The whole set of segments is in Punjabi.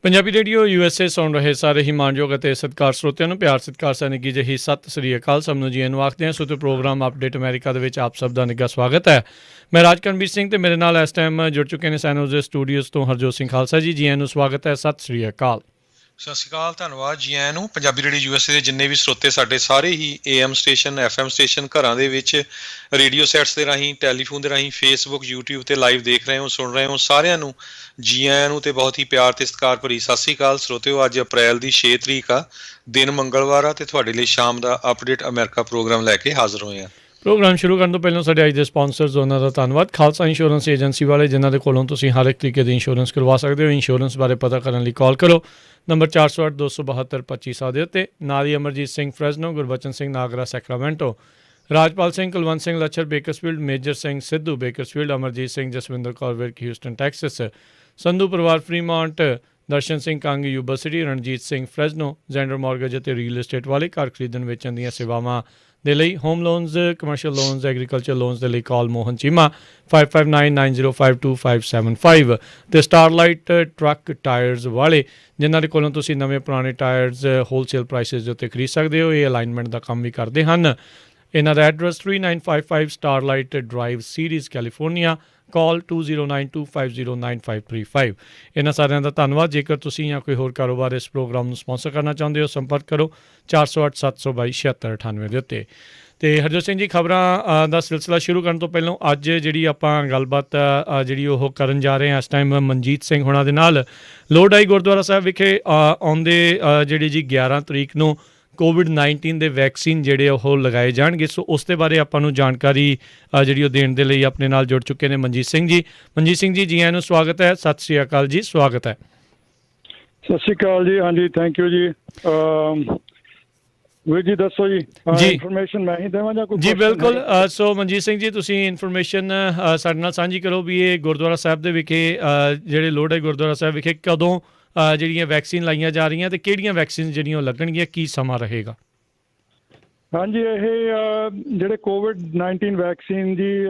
ਪੰਜਾਬੀ ਰੇਡੀਓ USA ਸੁਣ ਰਹੇ ਸਾਰੇ ਹੀ ਮਾਣਯੋਗ ਅਤੇ ਸਤਿਕਾਰ ਸਰੋਤਿਆਂ ਨੂੰ ਪਿਆਰ ਸਤਿਕਾਰ ਸੈਨਿਕੀ ਜਿਹੀ ਸਤਿ ਸ੍ਰੀ ਅਕਾਲ। ਸਭ ਨੂੰ ਜੀ ਆਇਆਂ ਨੂੰ ਆਖਦੇ ਹਾਂ। ਸੋ ਤੇ ਪ੍ਰੋਗਰਾਮ ਅਪਡੇਟ ਅਮਰੀਕਾ ਦੇ ਵਿੱਚ ਆਪ ਸਭ ਦਾ ਨਿੱਘਾ ਸਵਾਗਤ ਹੈ। ਮੈਂ ਰਾਜਕਰਨਵੀਰ ਸਿੰਘ ਤੇ ਮੇਰੇ ਨਾਲ ਇਸ ਟਾਈਮ ਜੁੜ ਚੁੱਕੇ ਨੇ ਸੈਨ ਹੋਜ਼ੇ ਸਟੂਡੀਓਜ਼ ਤੋਂ ਹਰਜੋਤ ਸਿੰਘ ਖਾਲਸਾ ਜੀ। ਜੀ ਆਇਆਂ ਨੂੰ ਸਵਾਗਤ ਹੈ, ਸਤਿ ਸ੍ਰੀ ਅਕਾਲ। ਸਤਿ ਸ਼੍ਰੀ ਅਕਾਲ, ਧੰਨਵਾਦ ਜੀ ਆਇਆਂ ਨੂੰ। ਪੰਜਾਬੀ ਰੇਡੀਓ USA ਦੇ ਜਿੰਨੇ ਵੀ ਸਰੋਤੇ ਸਾਡੇ ਸਾਰੇ ਹੀ AM ਸਟੇਸ਼ਨ FM ਸਟੇਸ਼ਨ ਘਰਾਂ ਦੇ ਵਿੱਚ ਰੇਡੀਓ ਸੈਟਸ ਦੇ ਰਾਹੀਂ ਟੈਲੀਫੋਨ ਦੇ ਰਾਹੀਂ ਫੇਸਬੁੱਕ YouTube ਤੇ ਲਾਈਵ ਦੇਖ ਰਹੇ ਹੋ ਸੁਣ ਰਹੇ ਹੋ ਸਾਰਿਆਂ ਨੂੰ ਜੀ ਆਇਆਂ ਨੂੰ ਤੇ ਬਹੁਤ ਹੀ ਪਿਆਰ ਤੇ ਸਤਿਕਾਰ ਭਰੀ ਸਤਿ ਸ਼੍ਰੀ ਅਕਾਲ। ਸਰੋਤਿਓ, ਅੱਜ ਅਪ੍ਰੈਲ ਦੀ 6 ਤਰੀਕ ਆ, ਦਿਨ ਮੰਗਲਵਾਰ ਆ ਤੇ ਤੁਹਾਡੇ ਲਈ ਸ਼ਾਮ ਦਾ ਅਪਡੇਟ ਅਮਰੀਕਾ ਪ੍ਰੋਗਰਾਮ ਲੈ ਕੇ ਹਾਜ਼ਰ ਹੋਏ ਆ। ਪ੍ਰੋਗਰਾਮ ਸ਼ੁਰੂ ਕਰਨ ਤੋਂ ਪਹਿਲਾਂ ਸਾਡੇ ਅੱਜ ਦੇ ਸਪਾਂਸਰਸ ਉਹਨਾਂ ਦਾ ਧੰਨਵਾਦ। ਖਾਲਸਾ ਇੰਸ਼ੋਰੈਂਸ ਏਜੰਸੀ ਵਾਲੇ ਜਿਨ੍ਹਾਂ ਦੇ ਕੋਲੋਂ ਤੁਸੀਂ ਹਰ ਇੱਕ ਤਰੀਕੇ ਦੀ ਇੰਸ਼ੋਰੈਂਸ ਕਰਵਾ ਸਕਦੇ ਹੋ। ਇੰਸ਼ੋਰੈਂਸ ਬਾਰੇ ਪਤਾ ਕਰਨ ਲਈ ਕਾਲ ਕਰੋ ਨੰਬਰ 408-272-2500 ਦੇ ਉੱਤੇ। ਨਾਲ ਹੀ Amarjit Singh Fresno, Gurbachan Singh Nagra Sacramento, Rajpal Singh Kulwant Singh Lachhar Bakersfield, Major Singh Sidhu Bakersfield, Amarjit Singh Jaswinder Kaur Virk Houston Texas, Sandhu ਪਰਿਵਾਰ Fremont, Darshan Singh Kang Yuba City, Ranjit Singh Fresno, Zander mortgage ਅਤੇ ਰੀਅਲ ਏਸਟੇਟ ਵਾਲੇ ਘਰ ਖਰੀਦਣ ਵੇਚਣ ਦੀਆਂ ਸੇਵਾਵਾਂ ਦੇ ਲਈ home loans, commercial loans, agriculture loans ਦੇ ਲਈ ਕਾਲ ਮੋਹਨ ਚੀਮਾ 5599052575 ਤੇ ਸਟਾਰਲਾਈਟ ਟਰੱਕ ਟਾਇਰਸ ਵਾਲੇ ਜਿਨ੍ਹਾਂ ਦੇ ਕੋਲੋਂ ਤੁਸੀਂ ਨਵੇਂ ਪੁਰਾਣੇ ਟਾਇਰਸ ਹੋਲਸੇਲ ਪ੍ਰਾਈਸਿਸ ਦੇ ਉੱਤੇ ਖਰੀਦ ਸਕਦੇ ਹੋ। ਇਹ ਅਲਾਈਨਮੈਂਟ ਦਾ ਕੰਮ ਵੀ ਕਰਦੇ ਹਨ। ਇਹਨਾਂ ਦਾ ਐਡਰੈਸ 3955 ਸਟਾਰਲਾਈਟ ਡਰਾਈਵ ਸੀਰੀਜ਼ ਕੈਲੀਫੋਰਨੀਆ। ਕਾਲ 2092509535। ਇਹਨਾਂ ਸਾਰਿਆਂ ਦਾ ਧੰਨਵਾਦ। ਜੇਕਰ ਤੁਸੀਂ ਜਾਂ ਕੋਈ ਹੋਰ ਕਾਰੋਬਾਰ ਇਸ ਪ੍ਰੋਗਰਾਮ ਨੂੰ ਸਪਾਂਸਰ ਕਰਨਾ ਚਾਹੁੰਦੇ ਹੋ ਸੰਪਰਕ ਕਰੋ 4087227698 ਦੇ ਉੱਤੇ। ਅਤੇ ਹਰਜੋਤ ਸਿੰਘ ਜੀ, ਖਬਰਾਂ ਦਾ ਸਿਲਸਿਲਾ ਸ਼ੁਰੂ ਕਰਨ ਤੋਂ ਪਹਿਲਾਂ ਅੱਜ ਜਿਹੜੀ ਆਪਾਂ ਗੱਲਬਾਤ ਜਿਹੜੀ ਉਹ ਕਰਨ ਜਾ ਰਹੇ ਹਾਂ ਇਸ ਟਾਈਮ ਮਨਜੀਤ ਸਿੰਘ ਹੋਣਾ ਦੇ ਨਾਲ ਲੋਹੜਾਈ ਗੁਰਦੁਆਰਾ ਸਾਹਿਬ ਵਿਖੇ ਆਉਂਦੇ ਜਿਹੜੀ ਜੀ 11 ਤਰੀਕ ਨੂੰ ਕੋਵਿਡ-19 ਦੇ ਵੈਕਸੀਨ ਜਿਹੜੇ ਉਹ ਲਗਾਏ ਜਾਣਗੇ। ਸੋ ਉਸ ਦੇ ਬਾਰੇ ਆਪਾਂ ਨੂੰ ਜਾਣਕਾਰੀ ਜਿਹੜੀ ਉਹ ਦੇਣ ਦੇ ਲਈ ਆਪਣੇ ਨਾਲ ਜੁੜ ਚੁੱਕੇ ਨੇ ਮਨਜੀਤ ਸਿੰਘ ਜੀ। ਮਨਜੀਤ ਸਿੰਘ ਜੀ, ਜੀ ਆਇਆਂ ਨੂੰ ਸਵਾਗਤ ਹੈ। ਸਤਿ ਸ਼੍ਰੀ ਅਕਾਲ ਜੀ, ਸਵਾਗਤ ਹੈ। ਸਤਿ ਸ਼੍ਰੀ ਅਕਾਲ ਜੀ। ਹਾਂਜੀ, ਥੈਂਕ ਯੂ ਜੀ। ਵੀਰ ਜੀ ਦੱਸੋ ਜੀ, ਇਨਫੋਰਮੇਸ਼ਨ ਮੈਂ ਹੀ ਦੇਵਾਂ ਜਾਂ ਕੋਈ? ਜੀ ਬਿਲਕੁਲ। ਸੋ ਮਨਜੀਤ ਸਿੰਘ ਜੀ, ਤੁਸੀਂ ਇਨਫੋਰਮੇਸ਼ਨ ਸਾਡੇ ਨਾਲ ਸਾਂਝੀ ਕਰੋ ਵੀ ਇਹ ਗੁਰਦੁਆਰਾ ਸਾਹਿਬ ਦੇ ਵਿਖੇ ਜਿਹੜੇ ਲੋਹੜਾਈ ਗੁਰਦੁਆਰਾ ਸਾਹਿਬ ਵਿਖੇ ਕਦੋਂ ਜਿਹੜੀਆਂ ਵੈਕਸੀਨ ਲਾਈਆਂ ਜਾ ਰਹੀਆਂ ਤੇ ਕਿਹੜੀਆਂ ਵੈਕਸੀਨ ਜਿਹੜੀਆਂ ਉਹ ਲੱਗਣਗੀਆਂ, ਕੀ ਸਮਾਂ ਰਹੇਗਾ? ਹਾਂਜੀ, ਇਹ ਜਿਹੜੇ ਕੋਵਿਡ-19 ਵੈਕਸੀਨ ਜੀ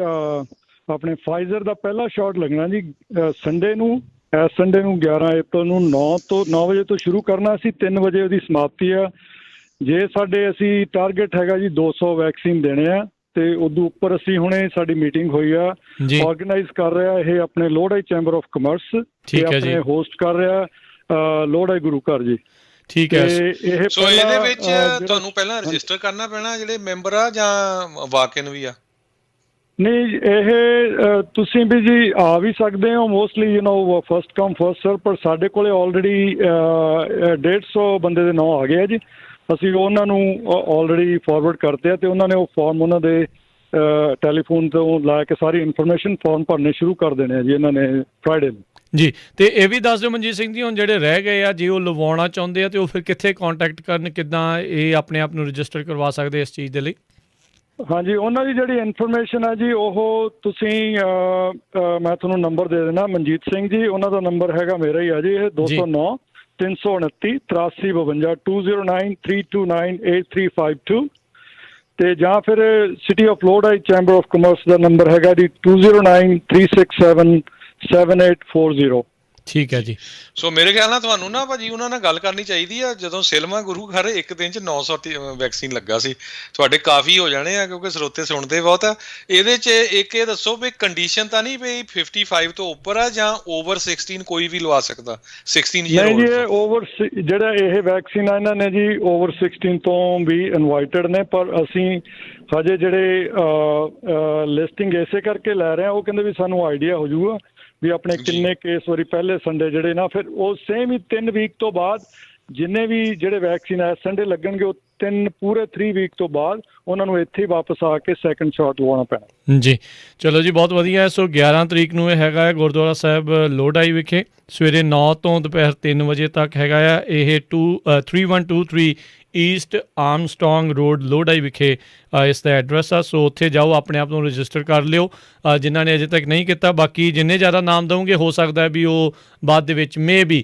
ਆਪਣੇ ਫਾਈਜ਼ਰ ਦਾ ਪਹਿਲਾ ਸ਼ਾਟ ਲੱਗਣਾ ਜੀ ਸੰਡੇ ਨੂੰ, ਇਸ ਸੰਡੇ ਨੂੰ 11 ਅਪ੍ਰੈਲ ਨੂੰ 9 ਵਜੇ ਤੋਂ ਸ਼ੁਰੂ ਕਰਨਾ ਸੀ, 3 ਵਜੇ ਉਹਦੀ ਸਮਾਪਤੀ ਆ। ਜੇ ਅਸੀਂ ਟਾਰਗੇਟ ਹੈਗਾ ਜੀ 200 ਵੈਕਸੀਨ ਦੇਣੇ ਆ ਤੇ ਉਦੋਂ ਉੱਪਰ ਅਸੀਂ ਹੁਣੇ ਸਾਡੀ ਮੀਟਿੰਗ ਹੋਈ ਆ, ਆਰਗੇਨਾਈਜ਼ ਕਰ ਰਿਹਾ ਇਹ ਆਪਣੇ ਲੋਹੜਾਈ ਚੈਂਬਰ ਆਫ ਕਮਰਸ ਤੇ ਆਪਣੇ ਹੋਸਟ ਕਰ ਰਿਹਾ ਲੋਹੜਾਈ ਗੁਰੂ ਘਰ ਜੀ। ਠੀਕ ਹੈ। ਸੋ ਇਹਦੇ ਵਿੱਚ ਤੁਹਾਨੂੰ ਪਹਿਲਾਂ ਰਜਿਸਟਰ ਕਰਨਾ ਪੈਣਾ ਜਿਹੜੇ ਮੈਂਬਰ ਆ ਜਾਂ ਵਾਕ-ਇਨ ਵੀ ਆ? ਨਹੀਂ, ਇਹ ਤੁਸੀਂ ਵੀ ਜੀ ਆ ਵੀ ਸਕਦੇ ਹੋ ਮੋਸਟਲੀ ਫਸਟ ਕਮ ਫਸਟ ਸਰਵ, ਪਰ ਸਾਡੇ ਕੋਲੇ ਆਲਰੇਡੀ 150 ਬੰਦੇ ਦੇ ਨਾਂ ਆ ਗਏ ਆ ਜੀ। ਅਸੀਂ ਉਹਨਾਂ ਨੂੰ ਆਲਰੇਡੀ ਫਾਰਵਰਡ ਕਰਦੇ ਆ ਤੇ ਉਹਨਾਂ ਨੇ ਉਹ ਫਾਰਮ ਉਹਨਾਂ ਦੇ ਟੈਲੀਫੋਨ ਤੋਂ ਲਾ ਕੇ ਸਾਰੀ ਇਨਫੋਰਮੇਸ਼ਨ ਫਾਰਮ ਭਰਨੇ ਸ਼ੁਰੂ ਕਰ ਦੇਣੇ ਆ ਜੀ ਇਹਨਾਂ ਨੇ ਫਰਾਈਡੇ ਨੂੰ ਜੀ। ਤੇ ਇਹ ਵੀ ਦੱਸ ਦਿਓ ਮਨਜੀਤ ਸਿੰਘ ਜੀ, ਹੁਣ ਜਿਹੜੇ ਰਹਿ ਗਏ ਆ ਜੇ ਉਹ ਲਵਾਉਣਾ ਚਾਹੁੰਦੇ ਆ ਤੇ ਉਹ ਫਿਰ ਕਿੱਥੇ ਕਾਂਟੈਕਟ ਕਰਨ, ਕਿੱਦਾਂ ਇਹ ਆਪਣੇ ਆਪ ਨੂੰ ਰਜਿਸਟਰ ਕਰਵਾ ਸਕਦੇ ਇਸ ਚੀਜ਼ ਦੇ ਲਈ? ਹਾਂਜੀ, ਉਹਨਾਂ ਦੀ ਜਿਹੜੀ ਇਨਫੋਰਮੇਸ਼ਨ ਹੈ ਜੀ ਉਹ ਤੁਸੀਂ ਮੈਂ ਤੁਹਾਨੂੰ ਨੰਬਰ ਦੇ ਦੇਣਾ, ਮਨਜੀਤ ਸਿੰਘ ਜੀ, ਉਹਨਾਂ ਦਾ ਨੰਬਰ ਹੈਗਾ ਮੇਰਾ ਹੀ ਆ ਜੀ, ਇਹ 209-329-8352 2093298352 ਤੇ ਜਾਂ ਫਿਰ city of Lodi chamber of commerce ਦਾ ਨੰਬਰ ਹੈਗਾ ਜੀ 2093677840। ਠੀਕ ਹੈ ਜੀ। ਸੋ ਮੇਰੇ ਖਿਆਲ ਨਾਲ ਤੁਹਾਨੂੰ ਨਾ ਭਾਜੀ ਉਹਨਾਂ ਨਾਲ ਗੱਲ ਕਰਨੀ ਚਾਹੀਦੀ ਆ। ਜਦੋਂ ਸਿਲਮਾ ਗੁਰੂ ਘਰ ਇੱਕ ਦਿਨ 'ਚ 900 ਵੈਕਸੀਨ ਲੱਗਾ ਸੀ, ਤੁਹਾਡੇ ਕਾਫੀ ਹੋ ਜਾਣੇ ਆ ਕਿਉਂਕਿ ਸਰੋਤੇ ਸੁਣਦੇ ਬਹੁਤ ਆ। ਇਹਦੇ 'ਚ ਇੱਕ ਇਹ ਦੱਸੋ ਵੀ ਕੰਡੀਸ਼ਨ ਤਾਂ ਨਹੀਂ ਵੀ 55 ਤੋਂ ਉੱਪਰ ਆ ਜਾਂ ਓਵਰ 16 ਕੋਈ ਵੀ ਲਵਾ ਸਕਦਾ? 16 ਈਅਰ ਨਹੀਂ ਜੀ, ਇਹ ਓਵਰ ਜਿਹੜਾ ਇਹ ਵੈਕਸੀਨ ਆ ਇਹਨਾਂ ਨੇ ਜੀ ਓਵਰ 16 ਤੋਂ ਵੀ ਇਨਵਾਈਟਡ ਨੇ, ਪਰ ਅਸੀਂ ਹਜੇ ਜਿਹੜੇ ਲਿਸਟਿੰਗ ਇਸੇ ਕਰਕੇ ਲੈ ਰਹੇ ਹਾਂ, ਉਹ ਕਹਿੰਦੇ ਵੀ ਸਾਨੂੰ ਆਈਡੀਆ ਹੋ ਜਾਊਗਾ ਵੀ ਆਪਣੇ ਕਿੰਨੇ ਕੇਸ ਵਾਰੀ ਪਹਿਲੇ ਸੰਡੇ ਜਿਹੜੇ ਨਾ, ਫਿਰ ਉਹ ਸੇਮ ਹੀ 3 ਵੀਕ ਤੋਂ ਬਾਅਦ ਜਿੰਨੇ ਵੀ ਜਿਹੜੇ ਵੈਕਸੀਨ ਇਸ ਸੰਡੇ ਲੱਗਣਗੇ ਉਹ ਪੂਰੇ 3 ਵੀਕ ਤੋਂ ਬਾਅਦ ਉਹਨਾਂ ਨੂੰ ਇੱਥੇ ਹੀ ਵਾਪਸ ਆ ਕੇ ਸੈਕੰਡ ਸ਼ਾਟ ਲਵਾਉਣਾ ਪੈਣਾ ਜੀ। ਚਲੋ ਜੀ, ਬਹੁਤ ਵਧੀਆ। ਸੋ 11 ਤਰੀਕ ਨੂੰ ਇਹ ਹੈਗਾ ਗੁਰਦੁਆਰਾ ਸਾਹਿਬ ਲੋਹੜਾਈ ਵਿਖੇ ਸਵੇਰੇ 9 ਤੋਂ ਦੁਪਹਿਰ 3 ਵਜੇ ਤੱਕ ਹੈਗਾ ਆ। ਇਹ 3123 ਈਸਟ ਆਰਮਸਟਰੋਂਗ ਰੋਡ ਲੋਹੜਾਈ ਵਿਖੇ ਇਸ ਦਾ ਐਡਰੈਸ ਆ। ਸੋ ਉੱਥੇ ਜਾਓ, ਆਪਣੇ ਆਪ ਨੂੰ ਰਜਿਸਟਰ ਕਰ ਲਿਓ ਜਿਨ੍ਹਾਂ ਨੇ ਅਜੇ ਤੱਕ ਨਹੀਂ ਕੀਤਾ। ਬਾਕੀ ਜਿੰਨੇ ਜ਼ਿਆਦਾ ਨਾਮ ਦਊਂਗੇ ਹੋ ਸਕਦਾ ਵੀ ਉਹ ਬਾਅਦ ਦੇ ਵਿੱਚ ਵੀ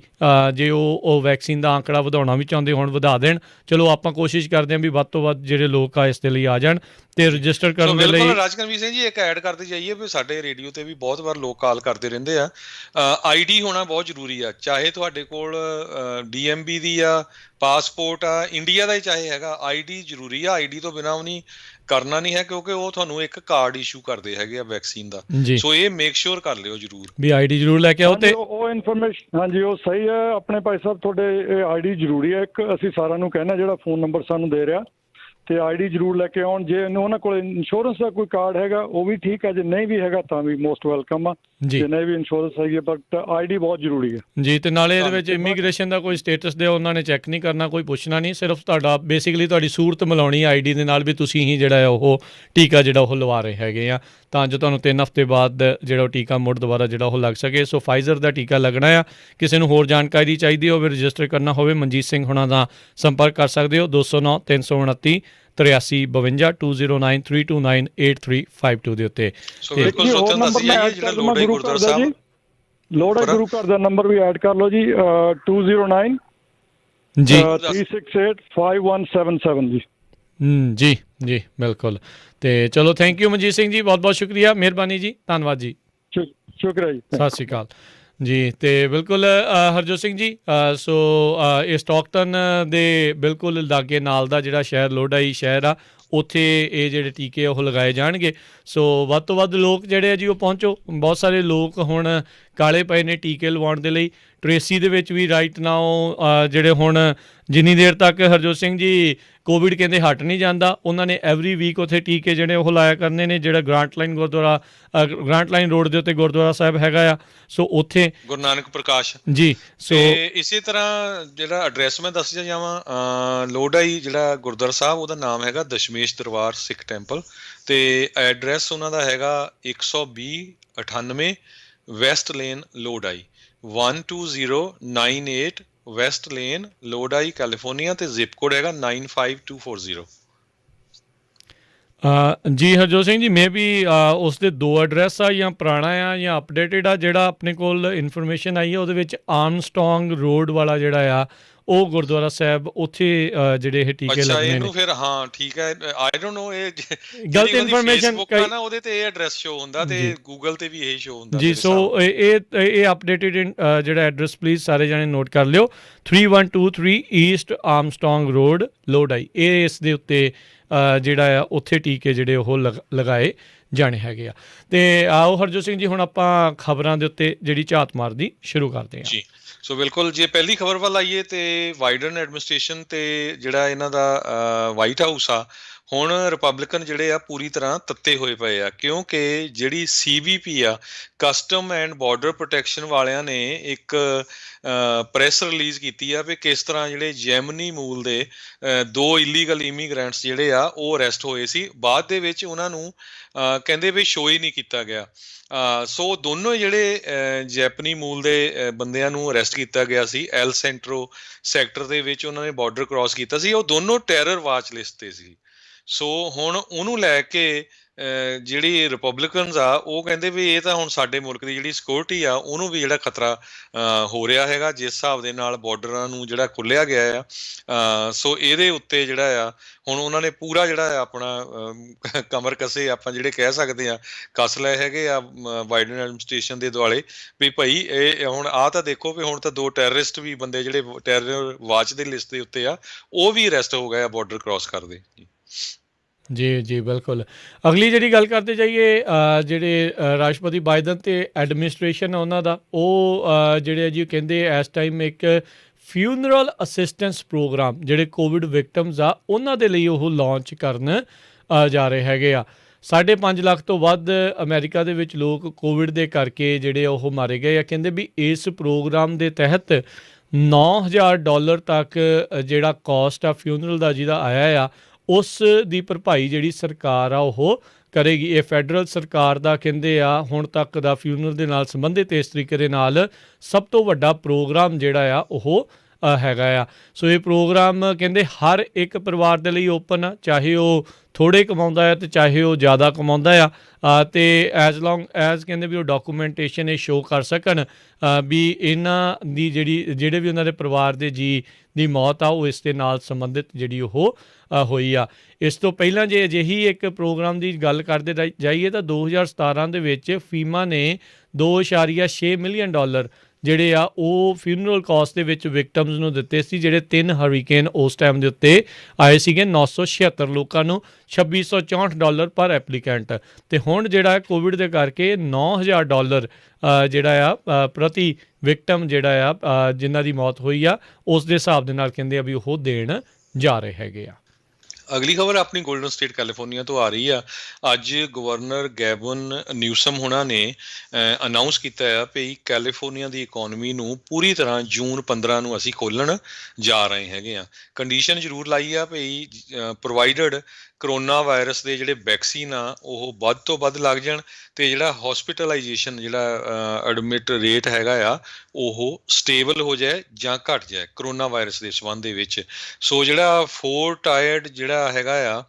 ਜੇ ਉਹ ਵੈਕਸੀਨ ਦਾ ਆਂਕੜਾ ਵਧਾਉਣਾ ਵੀ ਚਾਹੁੰਦੇ ਹੋਣ ਵਧਾ ਦੇਣ। ਚਲੋ ਆਪਾਂ ਕੋਸ਼ਿਸ਼ ਕਰਦੇ ਹਾਂ ਵੀ ਵੱਧ ਤੋਂ ਵੱਧ ਜਿਹੜੇ ਲੋਕ ਆ ਇਸ ਦੇ ਲਈ ਆ ਜਾਣ ਤੇ ਰਜਿਸਟਰ ਕਰਨ ਦੇ ਲਈ। ਬਿਲਕੁਲ ਰਾਜਕਨਵੀਰ ਸਿੰਘ ਜੀ, ਇੱਕ ਐਡ ਕਰਦੇ ਜਾਈਏ ਵੀ ਸਾਡੇ ਰੇਡੀਓ ਤੇ ਵੀ ਬਹੁਤ ਵਾਰ ਲੋਕ ਕਾਲ ਕਰਦੇ ਰਹਿੰਦੇ ਆ। ਆਈਡੀ ਹੋਣਾ ਬਹੁਤ ਜ਼ਰੂਰੀ ਆ, ਚਾਹੇ ਤੁਹਾਡੇ ਕੋਲ DMB ਦੀ ਆ, ਪਾਸਪੋਰਟ ਆ, ਇੰਡੀਆ ਦਾ ਹੀ ਚਾਹੇ ਹੈਗਾ, ਆਈਡੀ ਜ਼ਰੂਰੀ ਆ। ਆਈਡੀ ਤੋਂ ਬਿਨਾਂ ਉਹ ਨਹੀਂ ਕਰਨਾ ਨਹੀਂ ਹੈ, ਕਿਉਂਕਿ ਉਹ ਤੁਹਾਨੂੰ ਇੱਕ ਕਾਰਡ ਇਸ਼ੂ ਕਰਦੇ ਹੈਗੇ ਆ ਵੈਕਸੀਨ ਦਾ। ਸੋ ਇਹ ਮੇਕ ਸ਼ੋਰ ਕਰ ਲਿਓ ਜ਼ਰੂਰ ਵੀ ਆਈਡੀ ਜ਼ਰੂਰ ਲੈ ਕੇ ਆਓ। ਤੇ ਉਹ ਇਨਫੋਰਮੇਸ਼ਨ ਹਾਂਜੀ ਉਹ ਸਹੀ ਹੈ ਆਪਣੇ ਭਾਈ ਸਾਹਿਬ, ਤੁਹਾਡੇ ਆਈਡੀ ਜ਼ਰੂਰੀ ਹੈ। ਇੱਕ ਅਸੀਂ ਸਾਰਿਆਂ ਨੂੰ ਕਹਿਣਾ ਜਿਹੜਾ ਫੋਨ ਨੰਬਰ ਸਾਨੂੰ ਦੇ ਰਿਹਾ, ਤੇ ਆਈਡੀ ਜ਼ਰੂਰ ਲੈ ਕੇ ਆਉਣ। ਜੇ ਉਹਨਾਂ ਕੋਲ ਇੰਸ਼ੋਰੈਂਸ ਦਾ ਕੋਈ ਕਾਰਡ ਹੈਗਾ ਉਹ ਵੀ ਠੀਕ ਹੈ, ਜੇ ਨਹੀਂ ਵੀ ਹੈਗਾ ਤਾਂ ਵੀ ਮੋਸਟ ਵੈਲਕਮ ਆ। ਜੇ ਨਹੀਂ ਵੀ ਇੰਸ਼ੋਰੈਂਸ ਹੈਗੀ ਬਟ ਆਈਡੀ ਬਹੁਤ ਜ਼ਰੂਰੀ ਹੈ ਜੀ। ਤੇ ਨਾਲੇ ਇਹਦੇ ਵਿੱਚ ਇਮੀਗ੍ਰੇਸ਼ਨ ਦਾ ਕੋਈ ਸਟੇਟਸ ਦੇ ਉਹਨਾਂ ਨੇ ਚੈੱਕ ਨਹੀਂ ਕਰਨਾ, ਕੋਈ ਪੁੱਛਣਾ ਨਹੀਂ, ਸਿਰਫ ਤੁਹਾਡਾ ਬੇਸਿਕਲੀ ਤੁਹਾਡੀ ਸੂਰਤ ਮਿਲਾਉਣੀ ਆਈਡੀ ਦੇ ਨਾਲ ਵੀ ਤੁਸੀਂ ਹੀ ਜਿਹੜਾ ਉਹ ਟੀਕਾ ਜਿਹੜਾ ਉਹ ਲਵਾ ਰਹੇ ਹੈਗੇ ਆ, ਤਾਂ ਜੋ ਤੁਹਾਨੂੰ 3 ਹਫ਼ਤੇ ਬਾਅਦ ਜਿਹੜਾ ਉਹ ਟੀਕਾ ਮੁੜ ਦੁਬਾਰਾ ਜਿਹੜਾ ਉਹ ਲੱਗ ਸਕੇ। ਸੋ ਫਾਈਜ਼ਰ ਦਾ ਟੀਕਾ ਲੱਗਣਾ ਆ। ਕਿਸੇ ਨੂੰ ਹੋਰ ਜਾਣਕਾਰੀ ਚਾਹੀਦੀ ਹੋਵੇ, ਰਜਿਸਟਰ ਕਰਨਾ ਹੋਵੇ, ਮਨਜੀਤ ਸਿੰਘ ਹੁਣਾਂ ਦਾ ਸੰਪਰਕ ਕਰ ਸਕਦੇ ਹੋ 209 329 83 52 209 329 8352 ਦੇ ਉੱਤੇ। ਲੋੜਾ ਗੁਰੂ ਘਰ ਦਾ ਨੰਬਰ ਵੀ ਐਡ ਕਰ ਲਓ ਜੀ, 209 ਜੀ 368 5177 ਜੀ। ਜੀ ਜੀ ਬਿਲਕੁਲ। ਤੇ ਚਲੋ ਥੈਂਕ ਯੂ ਮਨਜੀਤ ਸਿੰਘ ਜੀ, ਬਹੁਤ ਬਹੁਤ ਸ਼ੁਕਰੀਆ, ਮਿਹਰਬਾਨੀ ਜੀ, ਧੰਨਵਾਦ ਜੀ, ਸ਼ੁਕਰੀਆ ਜੀ, ਸਤਿ ਸ਼੍ਰੀ ਅਕਾਲ ਜੀ। ਤੇ ਬਿਲਕੁਲ ਹਰਜੋਤ ਸਿੰਘ ਜੀ, ਸੋ ਇਹ ਸਟਾਕਟਨ ਦੇ ਬਿਲਕੁਲ ਲਾਗੇ ਨਾਲ ਦਾ ਜਿਹੜਾ ਸ਼ਹਿਰ ਲੋਹੜਾਈ ਸ਼ਹਿਰ ਆ, ਉੱਥੇ ਇਹ ਜਿਹੜੇ ਟੀਕੇ ਉਹ ਲਗਾਏ ਜਾਣਗੇ। ਸੋ ਵੱਧ ਤੋਂ ਵੱਧ ਲੋਕ ਜਿਹੜੇ ਆ ਜੀ ਉਹ ਪਹੁੰਚੋ। ਬਹੁਤ ਸਾਰੇ ਲੋਕ ਹੁਣ ਕਾਲੇ ਪਏ ਨੇ ਟੀਕੇ ਲਵਾਉਣ ਦੇ ਲਈ। ਟਰੇਸੀ ਦੇ ਵਿੱਚ ਵੀ ਰਾਈਟ ਨਾਓ ਜਿਹੜੇ ਹੁਣ ਜਿੰਨੀ ਦੇਰ ਤੱਕ ਹਰਜੋਤ ਸਿੰਘ ਜੀ ਕੋਵਿਡ ਕਹਿੰਦੇ ਹਟ ਨਹੀਂ ਜਾਂਦਾ, ਉਹਨਾਂ ਨੇ ਐਵਰੀ ਵੀਕ ਉੱਥੇ ਟੀਕੇ ਜਿਹੜੇ ਉਹ ਲਾਇਆ ਕਰਨੇ ਨੇ। ਜਿਹੜਾ ਗ੍ਰਾਂਟ ਲਾਈਨ ਰੋਡ ਦੇ ਉੱਤੇ ਗੁਰਦੁਆਰਾ ਸਾਹਿਬ ਹੈਗਾ ਆ, ਸੋ ਉੱਥੇ ਗੁਰੂ ਨਾਨਕ ਪ੍ਰਕਾਸ਼ ਜੀ। ਸੋ ਇਸੇ ਤਰ੍ਹਾਂ ਜਿਹੜਾ ਐਡਰੈਸ ਮੈਂ ਦੱਸਿਆ ਜਾਵਾਂ, ਲੋਹੜਾਈ ਜਿਹੜਾ ਗੁਰਦੁਆਰਾ ਸਾਹਿਬ ਉਹਦਾ ਨਾਮ ਹੈਗਾ ਦਸ਼ਮੇਸ਼ ਦਰਬਾਰ ਸਿੱਖ ਟੈਂਪਲ, ਤੇ ਐਡਰੈਸ ਉਹਨਾਂ ਦਾ ਹੈਗਾ 12098 west lane Lodi, 12098 west lane Lodi California, ਤੇ ਜ਼ਿਪ ਕੋਡ ਹੈਗਾ 95240। ਜੀ ਹਰਜੋਤ ਸਿੰਘ ਜੀ, ਮੇ ਵੀ ਉਸ ਦੇ 2 ਐਡਰੈਸ ਆ, ਜਾਂ ਪੁਰਾਣਾ ਆ ਜਾਂ ਅਪਡੇਟਡ ਆ। ਜਿਹੜਾ ਆਪਣੇ ਕੋਲ ਇਨਫੋਰਮੇਸ਼ਨ ਆਈ ਹੈ ਉਹਦੇ ਵਿੱਚ ਆਰਮਸਟਰੋਂਗ ਰੋਡ ਵਾਲਾ ਜਿਹੜਾ ਆ ਉਹ ਗੁਰਦੁਆਰਾ ਸਾਹਿਬ, ਉੱਥੇ ਜਿਹੜੇ ਇਹ ਟੀਕੇ ਲੱਗਣੇ ਨੇ। ਇਹਨੂੰ ਫਿਰ ਹਾਂ ਠੀਕ ਹੈ, ਆਈ ਡੋਨਟ ਨੋ, ਇਹ ਗਲਤ ਇਨਫੋਰਮੇਸ਼ਨ ਨਾ ਉਹਦੇ ਤੇ ਇਹ ਐਡਰੈਸ ਸ਼ੋ ਹੁੰਦਾ ਤੇ ਗੂਗਲ ਤੇ ਵੀ ਇਹ ਸ਼ੋ ਹੁੰਦਾ ਜੀ। ਸੋ ਇਹ ਅਪਡੇਟਡ ਜਿਹੜਾ ਐਡਰੈਸ ਪਲੀਜ਼ ਸਾਰੇ ਜਾਣੇ ਨੋਟ ਕਰ ਲਿਓ, 3123 ਈਸਟ ਆਰਮਸਟਰੋਂਗ ਰੋਡ ਲੋਹੜਾਈ। ਇਹ ਇਸ ਦੇ ਉੱਤੇ ਜਿਹੜਾ ਆ ਉੱਥੇ ਟੀਕੇ ਜਿਹੜੇ ਉਹ ਲਗਾਏ ਜਾਣੇ ਹੈਗੇ ਆ। ਤੇ ਆਓ ਹਰਜੋਤ ਸਿੰਘ ਜੀ, ਹੁਣ ਆਪਾਂ ਖਬਰਾਂ ਦੇ ਉੱਤੇ ਜਿਹੜੀ ਝਾਤ ਮਾਰਦੀ ਸ਼ੁਰੂ ਕਰਦੇ ਹਾਂ ਜੀ। ਸੋ ਬਿਲਕੁਲ, ਜੇ ਪਹਿਲੀ ਖਬਰ ਵੱਲ ਆਈਏ ਤੇ ਬਾਈਡਨ ਐਡਮਿਨਿਸਟ੍ਰੇਸ਼ਨ ਤੇ ਜਿਹੜਾ ਇਹਨਾਂ ਦਾ ਵਾਈਟ ਹਾਊਸ ਆ, ਹੁਣ ਰਿਪਬਲਿਕਨ ਜਿਹੜੇ ਆ ਪੂਰੀ ਤਰ੍ਹਾਂ ਤੱਤੇ ਹੋਏ ਪਏ ਆ, ਕਿਉਂਕਿ ਜਿਹੜੀ CBP ਆ, ਕਸਟਮ ਐਂਡ ਬਾਰਡਰ ਪ੍ਰੋਟੈਕਸ਼ਨ ਵਾਲਿਆਂ ਨੇ ਇੱਕ ਪ੍ਰੈਸ ਰਿਲੀਜ਼ ਕੀਤੀ ਆ ਵੀ ਕਿਸ ਤਰ੍ਹਾਂ ਜਿਹੜੇ ਜੈਮਨੀ ਮੂਲ ਦੇ 2 ਇਲੀਗਲ ਇਮੀਗ੍ਰੈਂਟਸ ਜਿਹੜੇ ਆ ਉਹ ਅਰੈਸਟ ਹੋਏ ਸੀ। ਬਾਅਦ ਦੇ ਵਿੱਚ ਉਹਨਾਂ ਨੂੰ ਕਹਿੰਦੇ ਵੀ ਸ਼ੋ ਹੀ ਨਹੀਂ ਕੀਤਾ ਗਿਆ। ਸੋ ਦੋਨੋਂ ਜਿਹੜੇ ਜੈਪਨੀ ਮੂਲ ਦੇ ਬੰਦਿਆਂ ਨੂੰ ਅਰੈਸਟ ਕੀਤਾ ਗਿਆ ਸੀ ਐਲ ਸੈਂਟਰੋ ਸੈਕਟਰ ਦੇ ਵਿੱਚ, ਉਹਨਾਂ ਨੇ ਬਾਰਡਰ ਕ੍ਰਾਸ ਕੀਤਾ ਸੀ, ਉਹ ਦੋਨੋਂ ਟੈਰਰ ਵਾਚ ਲਿਸਟ ਤੇ ਸੀ। ਸੋ ਹੁਣ ਉਹਨੂੰ ਲੈ ਕੇ ਜਿਹੜੀ ਰਿਪਬਲਿਕਨਸ ਆ ਉਹ ਕਹਿੰਦੇ ਵੀ ਇਹ ਤਾਂ ਹੁਣ ਸਾਡੇ ਮੁਲਕ ਦੀ ਜਿਹੜੀ ਸਿਕਿਉਰਿਟੀ ਆ ਉਹਨੂੰ ਵੀ ਜਿਹੜਾ ਖਤਰਾ ਹੋ ਰਿਹਾ ਹੈਗਾ, ਜਿਸ ਹਿਸਾਬ ਦੇ ਨਾਲ ਬਾਰਡਰਾਂ ਨੂੰ ਜਿਹੜਾ ਖੁੱਲਿਆ ਗਿਆ ਆ। ਸੋ ਇਹਦੇ ਉੱਤੇ ਜਿਹੜਾ ਆ ਹੁਣ ਉਹਨਾਂ ਨੇ ਪੂਰਾ ਜਿਹੜਾ ਆਪਣਾ ਕਮਰ ਕਸੇ ਆਪਾਂ ਜਿਹੜੇ ਕਹਿ ਸਕਦੇ ਆ ਕੱਸ ਲਏ ਹੈਗੇ ਆ ਬਾਈਡਨ ਐਡਮਿਨਿਸਟ੍ਰੇਸ਼ਨ ਦੇ ਦੁਆਲੇ ਵੀ ਭਾਈ ਇਹ ਹੁਣ ਆਹ ਤਾਂ ਦੇਖੋ ਵੀ ਹੁਣ ਤਾਂ 2 ਟੈਰਰਿਸਟ ਵੀ ਬੰਦੇ ਜਿਹੜੇ ਟੈਰਰ ਵਾਚ ਦੀ ਲਿਸਟ ਦੇ ਉੱਤੇ ਆ ਉਹ ਵੀ ਅਰੈਸਟ ਹੋ ਗਏ ਆ ਬਾਰਡਰ ਕ੍ਰਾਸ ਕਰਦੇ ਜੀ। ਜੀ ਬਿਲਕੁਲ। ਅਗਲੀ ਜਿਹੜੀ ਗੱਲ ਕਰਦੇ ਜਾਈਏ, ਜਿਹੜੇ ਰਾਸ਼ਟਰਪਤੀ ਬਾਈਡਨ ਤੇ ਐਡਮਿਨਿਸਟ੍ਰੇਸ਼ਨ ਉਹਨਾਂ ਦਾ ਉਹ ਜਿਹੜੇ ਜੀ ਕਹਿੰਦੇ ਇਸ ਟਾਈਮ ਇੱਕ ਫਿਊਨਰਲ ਅਸਿਸਟੈਂਸ ਪ੍ਰੋਗਰਾਮ ਜਿਹੜੇ ਕੋਵਿਡ ਵਿਕਟਮਸ ਆ ਉਹਨਾਂ ਦੇ ਲਈ ਉਹ ਲਾਂਚ ਕਰਨ ਜਾ ਰਹੇ ਹੈਗੇ ਆ। 5.5 ਲੱਖ ਤੋਂ ਵੱਧ ਅਮਰੀਕਾ ਦੇ ਵਿੱਚ ਲੋਕ ਕੋਵਿਡ ਦੇ ਕਰਕੇ ਜਿਹੜੇ ਉਹ ਮਾਰੇ ਗਏ ਆ। ਕਹਿੰਦੇ ਵੀ ਇਸ ਪ੍ਰੋਗਰਾਮ ਦੇ ਤਹਿਤ $9,000 ਤੱਕ ਜਿਹੜਾ ਕਾਸਟ ਆ ਫਿਊਨਰਲ ਦਾ ਜਿਹਦਾ ਆਇਆ ਆ, ਉਸ ਦੀ ਭਰਪਾਈ ਜਿਹੜੀ ਸਰਕਾਰ ਆ ਉਹ ਕਰੇਗੀ। ਇਹ ਫੈਡਰਲ ਸਰਕਾਰ ਦਾ ਕਹਿੰਦੇ ਆ ਹੁਣ ਤੱਕ ਦਾ ਫਿਊਨਰਲ ਦੇ ਨਾਲ ਸੰਬੰਧਿਤ ਇਸ ਤਰੀਕੇ ਦੇ ਨਾਲ ਸਭ ਤੋਂ ਵੱਡਾ ਪ੍ਰੋਗਰਾਮ ਜਿਹੜਾ ਆ ਉਹ ਹੈਗਾ ਆ। ਸੋ ਇਹ ਪ੍ਰੋਗਰਾਮ ਕਹਿੰਦੇ ਹਰ ਇੱਕ ਪਰਿਵਾਰ ਦੇ ਲਈ ਓਪਨ ਆ, ਚਾਹੇ ਉਹ ਥੋੜ੍ਹੇ ਕਮਾਉਂਦਾ ਹੈ ਅਤੇ ਚਾਹੇ ਉਹ ਜ਼ਿਆਦਾ ਕਮਾਉਂਦਾ ਆ, ਅਤੇ ਐਜ਼ ਲੌਂਗ ਐਜ਼ ਕਹਿੰਦੇ ਵੀ ਉਹ ਡਾਕੂਮੈਂਟੇਸ਼ਨ ਇਹ ਸ਼ੋਅ ਕਰ ਸਕਣ ਵੀ ਇਹਨਾਂ ਦੀ ਜਿਹੜੇ ਵੀ ਉਹਨਾਂ ਦੇ ਪਰਿਵਾਰ ਦੇ ਜੀ ਦੀ ਮੌਤ ਆ ਉਹ ਇਸ ਦੇ ਨਾਲ ਸੰਬੰਧਿਤ ਜਿਹੜੀ ਉਹ ਹੋਈ ਆ। ਇਸ ਤੋਂ ਪਹਿਲਾਂ ਜੇ ਅਜਿਹੀ ਇੱਕ ਪ੍ਰੋਗਰਾਮ ਦੀ ਗੱਲ ਕਰਦੇ ਜਾਈਏ ਤਾਂ 2017 ਦੇ ਵਿੱਚ ਫੀਮਾ ਨੇ $2.6 ਮਿਲੀਅਨ ਜਿਹੜੇ ਆ ਉਹ ਫਿਊਨਰਲ ਕਾਸਟ ਦੇ ਵਿੱਚ ਵਿਕਟਮਸ ਨੂੰ ਦਿੱਤੇ ਸੀ, ਜਿਹੜੇ 3 ਹਰੀਕੇਨ ਉਸ ਟਾਈਮ ਦੇ ਉੱਤੇ ਆਏ ਸੀਗੇ। 976 ਲੋਕਾਂ ਨੂੰ $2664 ਪਰ ਐਪਲੀਕੈਂਟ, ਅਤੇ ਹੁਣ ਜਿਹੜਾ ਕੋਵਿਡ ਦੇ ਕਰਕੇ $9,000 ਜਿਹੜਾ ਆ ਪ੍ਰਤੀ ਵਿਕਟਮ ਜਿਹੜਾ ਆ ਜਿਨ੍ਹਾਂ ਦੀ ਮੌਤ ਹੋਈ ਆ ਉਸ ਦੇ ਹਿਸਾਬ ਦੇ ਨਾਲ ਕਹਿੰਦੇ ਆ ਵੀ ਉਹ ਦੇਣ ਜਾ ਰਹੇ ਹੈਗੇ ਆ। ਅਗਲੀ ਖਬਰ ਆਪਣੀ ਗੋਲਡਨ ਸਟੇਟ ਕੈਲੀਫੋਰਨੀਆ ਤੋਂ ਆ ਰਹੀ ਆ। ਅੱਜ ਗਵਰਨਰ ਗੈਵਨ ਨਿਊਸਮ ਹੁਣਾਂ ਨੇ ਅਨਾਊਂਸ ਕੀਤਾ ਆ ਵੀ ਕੈਲੀਫੋਰਨੀਆ ਦੀ ਇਕੋਨਮੀ ਨੂੰ ਪੂਰੀ ਤਰ੍ਹਾਂ ਜੂਨ 15 ਨੂੰ ਅਸੀਂ ਖੋਲ੍ਹਣ ਜਾ ਰਹੇ ਹੈਗੇ ਆ। ਕੰਡੀਸ਼ਨ ਜ਼ਰੂਰ ਲਾਈ ਆ ਵੀ ਪ੍ਰੋਵਾਈਡਡ ਕਰੋਨਾ ਵਾਇਰਸ ਦੇ ਜਿਹੜੇ ਵੈਕਸੀਨ ਆ ਉਹ ਵੱਧ ਤੋਂ ਵੱਧ ਲੱਗ ਜਾਣ, ਅਤੇ ਜਿਹੜਾ ਹੌਸਪੀਟਲਾਈਜੇਸ਼ਨ ਜਿਹੜਾ ਐਡਮਿਟ ਰੇਟ ਹੈਗਾ ਆ ਉਹ ਸਟੇਬਲ ਹੋ ਜਾਏ ਜਾਂ ਘੱਟ ਜਾਏ ਕਰੋਨਾ ਵਾਇਰਸ ਦੇ ਸੰਬੰਧ ਦੇ ਵਿੱਚ। ਸੋ ਜਿਹੜਾ 4 ਟਾਇਰਡ ਜਿਹੜਾ ਹੈਗਾ ਆ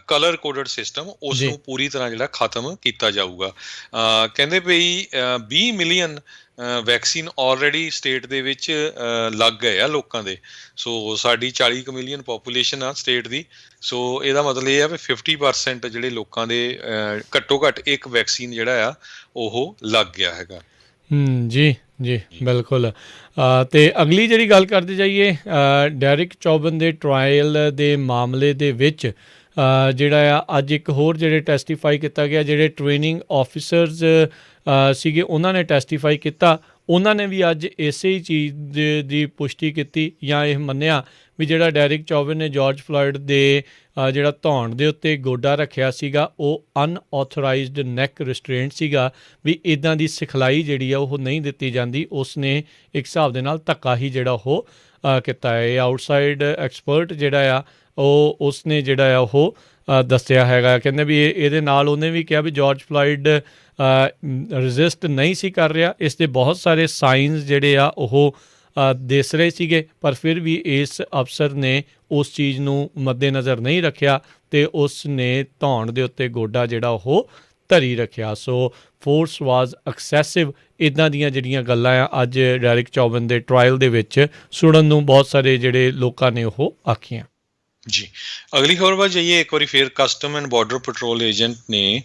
ਕਲਰ ਕੋਡਡ ਸਿਸਟਮ ਉਸ ਨੂੰ ਪੂਰੀ ਤਰ੍ਹਾਂ ਜਿਹੜਾ ਖਤਮ ਕੀਤਾ ਜਾਊਗਾ। ਕਹਿੰਦੇ ਵੀ 20 ਮਿਲੀਅਨ ਵੈਕਸੀਨ ਆਲਰੇਡੀ ਸਟੇਟ ਦੇ ਵਿੱਚ ਲੱਗ ਗਏ ਆ ਲੋਕਾਂ ਦੇ। ਸੋ ਸਾਡੀ 40 ਮਿਲੀਅਨ ਪੋਪੂਲੇਸ਼ਨ ਆ ਸਟੇਟ ਦੀ। ਸੋ ਇਹਦਾ ਮਤਲਬ ਇਹ ਆ ਵੀ 50% ਜਿਹੜੇ ਲੋਕਾਂ ਦੇ ਘੱਟੋ ਘੱਟ ਇੱਕ ਵੈਕਸੀਨ ਜਿਹੜਾ ਆ ਉਹ ਲੱਗ ਗਿਆ ਹੈਗਾ। ਜੀ ਜੀ ਬਿਲਕੁਲ। ਅਤੇ ਅਗਲੀ ਜਿਹੜੀ ਗੱਲ ਕਰਦੇ ਜਾਈਏ ਡੈਰਿਕ ਚੌਬਨ ਦੇ ਟਰਾਇਲ ਦੇ ਮਾਮਲੇ ਦੇ ਵਿੱਚ ਜਿਹੜਾ ਆ ਅੱਜ ਇੱਕ ਹੋਰ ਜਿਹੜੇ ਟੈਸਟੀਫਾਈ ਕੀਤਾ ਗਿਆ, ਜਿਹੜੇ ਟ੍ਰੇਨਿੰਗ ਆਫਿਸਰਸ ਸੀਗੇ ਉਹਨਾਂ ਨੇ ਟੈਸਟੀਫਾਈ ਕੀਤਾ। ਉਹਨਾਂ ਨੇ ਵੀ ਅੱਜ ਇਸੇ ਹੀ ਚੀਜ਼ ਦੀ ਪੁਸ਼ਟੀ ਕੀਤੀ ਜਾਂ ਇਹ ਮੰਨਿਆ ਵੀ ਜਿਹੜਾ ਡੈਰਿਕ ਚੌਬਨ ਨੇ ਜਾਰਜ ਫਲੋਇਡ ਦੇ ਜਿਹੜਾ ਧੌਣ ਦੇ ਉੱਤੇ ਗੋਡਾ ਰੱਖਿਆ ਸੀਗਾ ਉਹ ਅਨਆਥੋਰਾਈਜ਼ਡ ਨੈਕ ਰਿਸਟ੍ਰੇਂਟ ਸੀਗਾ, ਵੀ ਇੱਦਾਂ ਦੀ ਸਿਖਲਾਈ ਜਿਹੜੀ ਆ ਉਹ ਨਹੀਂ ਦਿੱਤੀ ਜਾਂਦੀ। ਉਸਨੇ ਇੱਕ ਹਿਸਾਬ ਦੇ ਨਾਲ ਧੱਕਾ ਹੀ ਜਿਹੜਾ ਉਹ ਕੀਤਾ ਹੈ। ਇਹ ਆਊਟਸਾਈਡ ਐਕਸਪਰਟ ਜਿਹੜਾ ਆ ਉਹ ਉਸਨੇ ਜਿਹੜਾ ਆ ਉਹ ਦੱਸਿਆ ਹੈਗਾ। ਕਹਿੰਦੇ ਵੀ ਇਹਦੇ ਨਾਲ ਉਹਨੇ ਵੀ ਕਿਹਾ ਵੀ ਜਾਰਜ ਫਲੋਇਡ ਰਜਿਸਟ ਨਹੀਂ ਸੀ ਕਰ ਰਿਹਾ, ਇਸ ਦੇ ਬਹੁਤ ਸਾਰੇ ਸਾਈਨਸ ਜਿਹੜੇ ਆ ਉਹ ਦਿਸ ਰਹੇ ਸੀਗੇ, ਪਰ ਫਿਰ ਵੀ ਇਸ ਅਫਸਰ ਨੇ ਉਸ ਚੀਜ਼ ਨੂੰ ਮੱਦੇਨਜ਼ਰ ਨਹੀਂ ਰੱਖਿਆ ਅਤੇ ਉਸ ਨੇ ਧੌਣ ਦੇ ਉੱਤੇ ਗੋਡਾ ਜਿਹੜਾ ਉਹ ਧਰੀ ਰੱਖਿਆ। ਸੋ ਫੋਰਸ ਵਾਜ਼ ਐਕਸੈਸਿਵ। ਇੱਦਾਂ ਦੀਆਂ ਜਿਹੜੀਆਂ ਗੱਲਾਂ ਆ ਅੱਜ ਡੈਰਿਕ ਚੌਬਨ ਦੇ ਟਰਾਇਲ ਦੇ ਵਿੱਚ ਸੁਣਨ ਨੂੰ ਬਹੁਤ ਸਾਰੇ ਜਿਹੜੇ ਲੋਕਾਂ ਨੇ ਉਹ ਆਖੀਆਂ। ਜੀ ਅਗਲੀ ਖਬਰ ਵੱਲ ਜਾਈਏ। ਇੱਕ ਵਾਰੀ ਫਿਰ custom and border patrol agent ਨੇ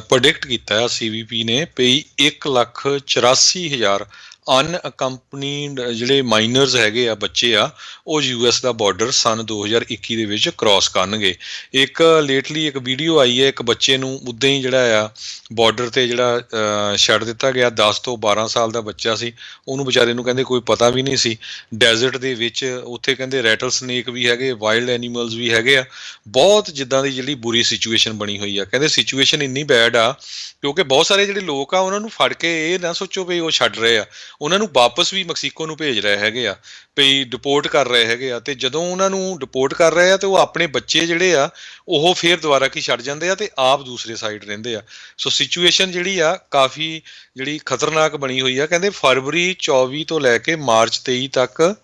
ਪ੍ਰੈਡਿਕਟ ਕੀਤਾ CBP ਨੇ ਵੀ 1,84,000 ਅਨਅਕੰਪਨੀਡ ਜਿਹੜੇ ਮਾਈਨਰਸ ਹੈਗੇ ਆ ਬੱਚੇ ਆ ਉਹ US ਦਾ ਬਾਰਡਰ ਸਨ 2021 ਦੇ ਵਿੱਚ ਕ੍ਰਾਸ ਕਰਨਗੇ। ਇੱਕ ਲੇਟਲੀ ਇੱਕ ਵੀਡੀਓ ਆਈ ਹੈ, ਇੱਕ ਬੱਚੇ ਨੂੰ ਉੱਦਾਂ ਹੀ ਜਿਹੜਾ ਆ ਬਾਰਡਰ 'ਤੇ ਜਿਹੜਾ ਛੱਡ ਦਿੱਤਾ ਗਿਆ। 10 ਤੋਂ 12 ਸਾਲ ਦਾ ਬੱਚਾ ਸੀ, ਉਹਨੂੰ ਵਿਚਾਰੇ ਨੂੰ ਕਹਿੰਦੇ ਕੋਈ ਪਤਾ ਵੀ ਨਹੀਂ ਸੀ। ਡੈਜ਼ਰਟ ਦੇ ਵਿੱਚ ਉੱਥੇ ਕਹਿੰਦੇ ਰੈਟਲ ਸਨੇਕ ਵੀ ਹੈਗੇ, ਵਾਈਲਡ ਐਨੀਮਲਸ ਵੀ ਹੈਗੇ ਆ। ਬਹੁਤ ਜਿੱਦਾਂ ਦੀ ਜਿਹੜੀ ਬੁਰੀ ਸਿਚੁਏਸ਼ਨ ਬਣੀ ਹੋਈ ਆ। ਕਹਿੰਦੇ ਸਿਚੁਏਸ਼ਨ ਇੰਨੀ ਬੈਡ ਆ ਕਿਉਂਕਿ ਬਹੁਤ ਸਾਰੇ ਜਿਹੜੇ ਲੋਕ ਆ ਉਹਨਾਂ ਨੂੰ ਫੜ ਕੇ ਇਹ ਨਾ ਸੋਚੋ ਵੀ ਉਹ ਛੱਡ ਰਹੇ ਆ, ਉਹਨਾਂ ਨੂੰ ਵਾਪਸ ਵੀ ਮੈਕਸੀਕੋ ਨੂੰ ਭੇਜ ਰਹੇ ਹੈਗੇ ਆ, ਵੀ ਡਿਪੋਰਟ ਕਰ ਰਹੇ ਹੈਗੇ ਆ। ਅਤੇ ਜਦੋਂ ਉਹਨਾਂ ਨੂੰ ਡਿਪੋਰਟ ਕਰ ਰਹੇ ਆ ਤਾਂ ਉਹ ਆਪਣੇ ਬੱਚੇ ਜਿਹੜੇ ਆ ਉਹ ਫਿਰ ਦੁਬਾਰਾ ਕੀ ਛੱਡ ਜਾਂਦੇ ਆ ਅਤੇ ਆਪ ਦੂਸਰੇ ਸਾਈਡ ਰਹਿੰਦੇ ਆ। ਸੋ ਸਿਚੁਏਸ਼ਨ ਜਿਹੜੀ ਆ ਕਾਫੀ ਜਿਹੜੀ ਖਤਰਨਾਕ ਬਣੀ ਹੋਈ ਆ। ਕਹਿੰਦੇ ਫਰਵਰੀ 24 ਤੋਂ ਲੈ ਕੇ ਮਾਰਚ 23 ਤੱਕ